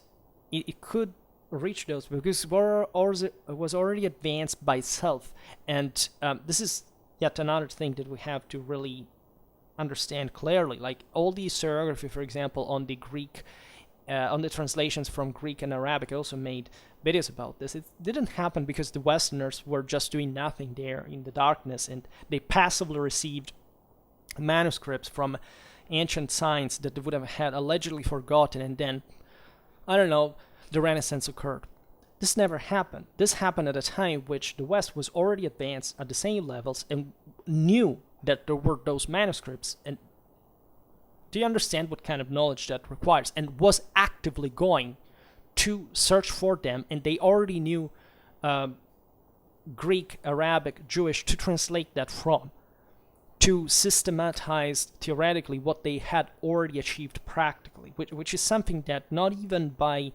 it could reach those because it was already advanced by itself. And this is yet another thing that we have to really understand clearly. Like all the historiography, for example, on the Greek, on the translations from Greek and Arabic, I also made videos about this. It didn't happen because the Westerners were just doing nothing there in the darkness, and they passively received manuscripts from ancient science that they would have had allegedly forgotten, and then, I don't know, the Renaissance occurred. This never happened. This happened at a time which the West was already advanced at the same levels and knew that there were those manuscripts. And do you understand what kind of knowledge that requires? And was actively going to search for them, and they already knew Greek, Arabic, Jewish to translate that from, to systematize theoretically what they had already achieved practically, which is something that not even by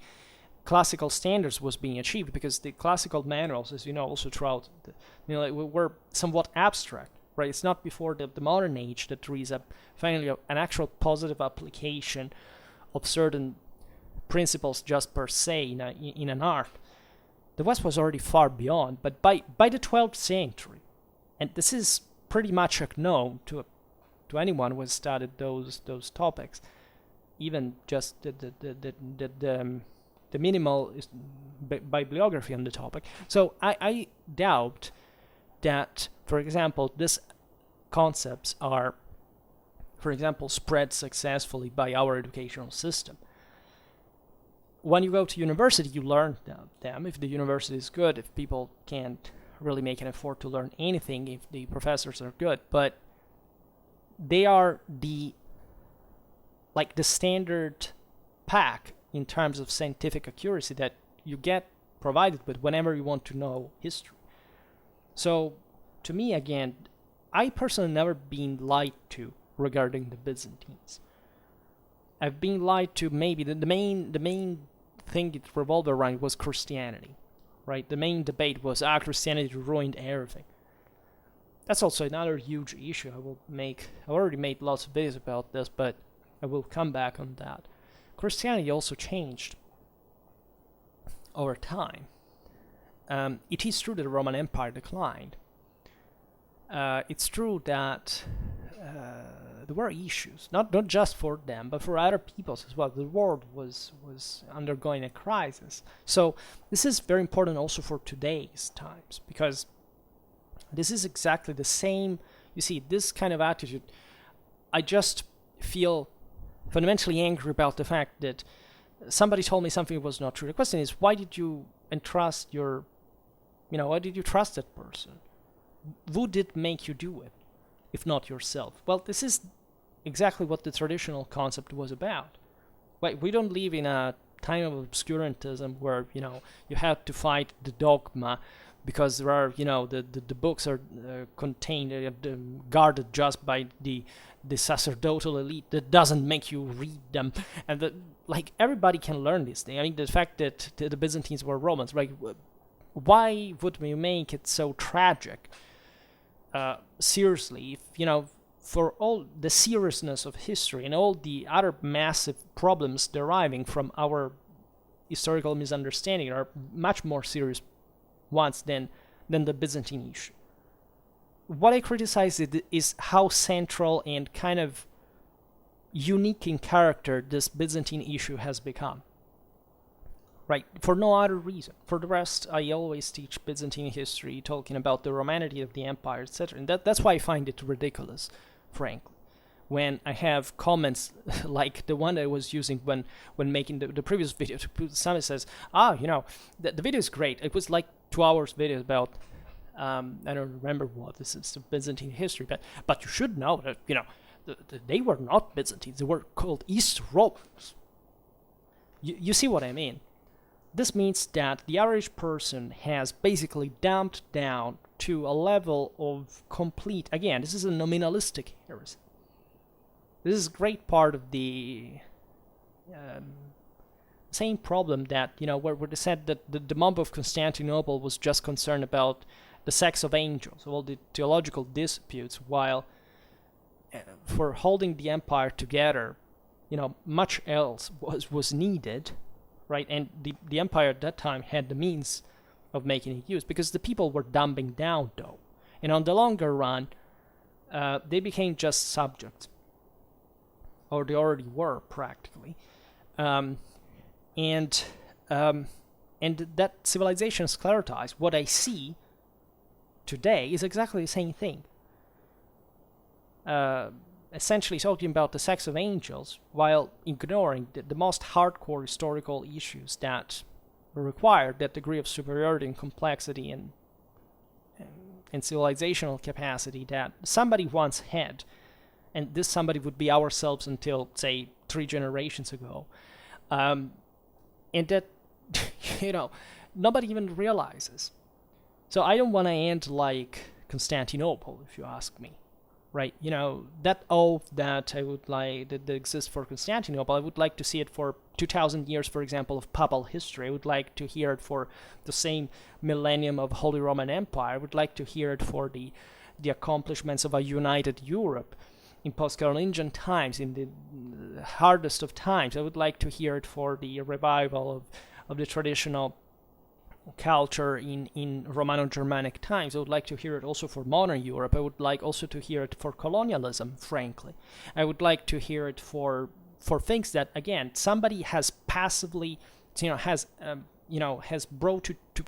classical standards was being achieved, because the classical manuals, as you know, also throughout, were somewhat abstract, right? It's not before the modern age that there is finally an actual positive application of certain principles just per se in an art. The West was already far beyond, but by the 12th century, and this is pretty much known to anyone who has studied those topics, even just the minimal bibliography on the topic. So I doubt that, for example, these concepts are, for example, spread successfully by our educational system. When you go to university, you learn them. If the university is good, if people can't really make an effort to learn anything, if the professors are good, but they are the standard pack in terms of scientific accuracy that you get provided with whenever you want to know history. So, to me, again, I personally never been lied to regarding the Byzantines. I've been lied to. Maybe the main thing it revolved around was Christianity, right? The main debate was, Christianity ruined everything. That's also another huge issue. I already made lots of videos about this, but I will come back on that. Christianity also changed over time. It is true that the Roman Empire declined. It's true that there were issues, not just for them, but for other peoples as well. The world was undergoing a crisis. So this is very important also for today's times, because this is exactly the same. You see, this kind of attitude, I just feel fundamentally angry about the fact that somebody told me something was not true. The question is, why did you trust that person? Who did make you do it, if not yourself? Well, this is exactly what the traditional concept was about. We don't live in a time of obscurantism where, you have to fight the dogma because there are, the books are contained, guarded just by the sacerdotal elite that doesn't make you read them. And everybody can learn this thing. I mean, the fact that the Byzantines were Romans, right? Why would we make it so tragic? Seriously, if, for all the seriousness of history and all the other massive problems deriving from our historical misunderstanding are much more serious ones than the Byzantine issue. What I criticize is how central and kind of unique in character this Byzantine issue has become. Right, for no other reason. For the rest, I always teach Byzantine history, talking about the Romanity of the empire, etc. And that's why I find it ridiculous, frankly, when I have comments like the one I was using when making the previous video. Somebody says, the video is great. It was like 2 hours video about, I don't remember what, this is the Byzantine history, but you should know that, they were not Byzantines. They were called East Romans. You see what I mean? This means that the average person has basically dumped down to a level of complete, again, this is a nominalistic heresy. This is a great part of the same problem that, where they said that the mob of Constantinople was just concerned about the sex of angels, all the theological disputes, while for holding the empire together, much else was needed. Right, and the empire at that time had the means of making it use, because the people were dumbing down, though. And on the longer run, they became just subjects, or they already were practically. And that civilization sclerotized. What I see today is exactly the same thing. Essentially talking about the sex of angels while ignoring the most hardcore historical issues that required, that degree of superiority and complexity and civilizational capacity that somebody once had, and this somebody would be ourselves until, say, 3 generations ago, and that, nobody even realizes. So I don't want to end like Constantinople, if you ask me, right? That oath that I would like that exists for Constantinople, I would like to see it for 2,000 years, for example, of papal history. I would like to hear it for the same millennium of Holy Roman Empire. I would like to hear it for the accomplishments of a united Europe in post-Carolingian times, in the hardest of times. I would like to hear it for the revival of the traditional culture in Romano-Germanic times. I would like to hear it also for modern Europe. I would like also to hear it for colonialism, frankly. I would like to hear it for things that, again, somebody has passively, has brought to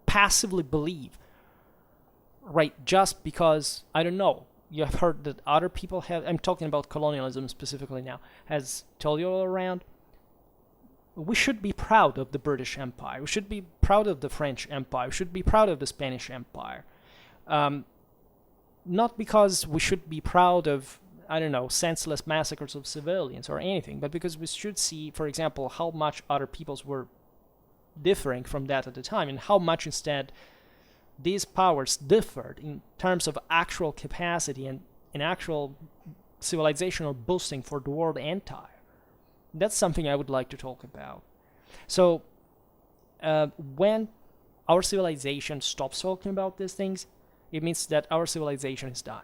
passively believe, right? Just because, I don't know, you have heard that other people have, I'm talking about colonialism specifically now, has told you all around, we should be proud of the British Empire. We should be proud of the French Empire. We should be proud of the Spanish Empire. Not because we should be proud of, I don't know, senseless massacres of civilians or anything, but because we should see, for example, how much other peoples were differing from that at the time, and how much instead these powers differed in terms of actual capacity and actual civilizational boosting for the world empire. That's something I would like to talk about. So when our civilization stops talking about these things, it means that our civilization is dying.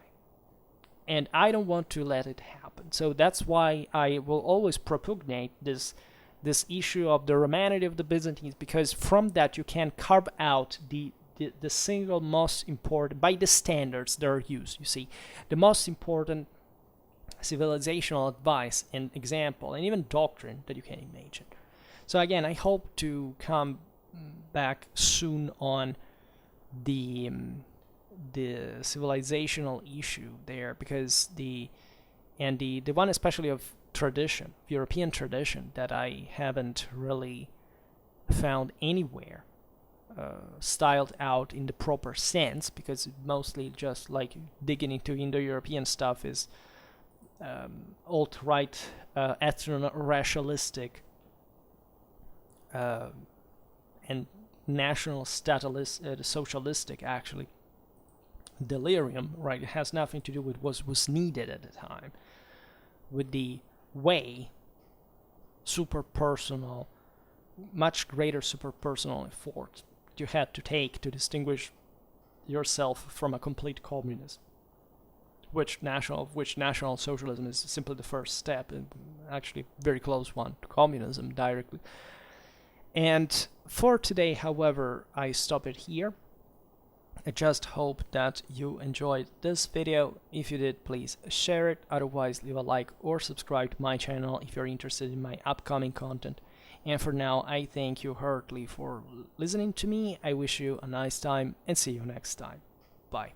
And I don't want to let it happen. So that's why I will always propugnate this issue of the Romanity of the Byzantines, because from that you can carve out the single most important, by the standards that are used, you see, the most important civilizational advice and example, and even doctrine that you can imagine. So again, I hope to come back soon on the civilizational issue there, because the one especially of tradition, European tradition, that I haven't really found anywhere styled out in the proper sense, because mostly just like digging into Indo-European stuff is alt-right, ethno-racialistic, and national socialistic, actually, delirium, right? It has nothing to do with what was needed at the time, with the way superpersonal, much greater superpersonal effort you had to take to distinguish yourself from a complete communist, which national socialism is simply the first step, and actually very close one to communism directly. And for today, however, I stop it here. I just hope that you enjoyed this video. If you did, please share it. Otherwise, leave a like or subscribe to my channel if you're interested in my upcoming content. And for now, I thank you heartily for listening to me. I wish you a nice time and see you next time. Bye.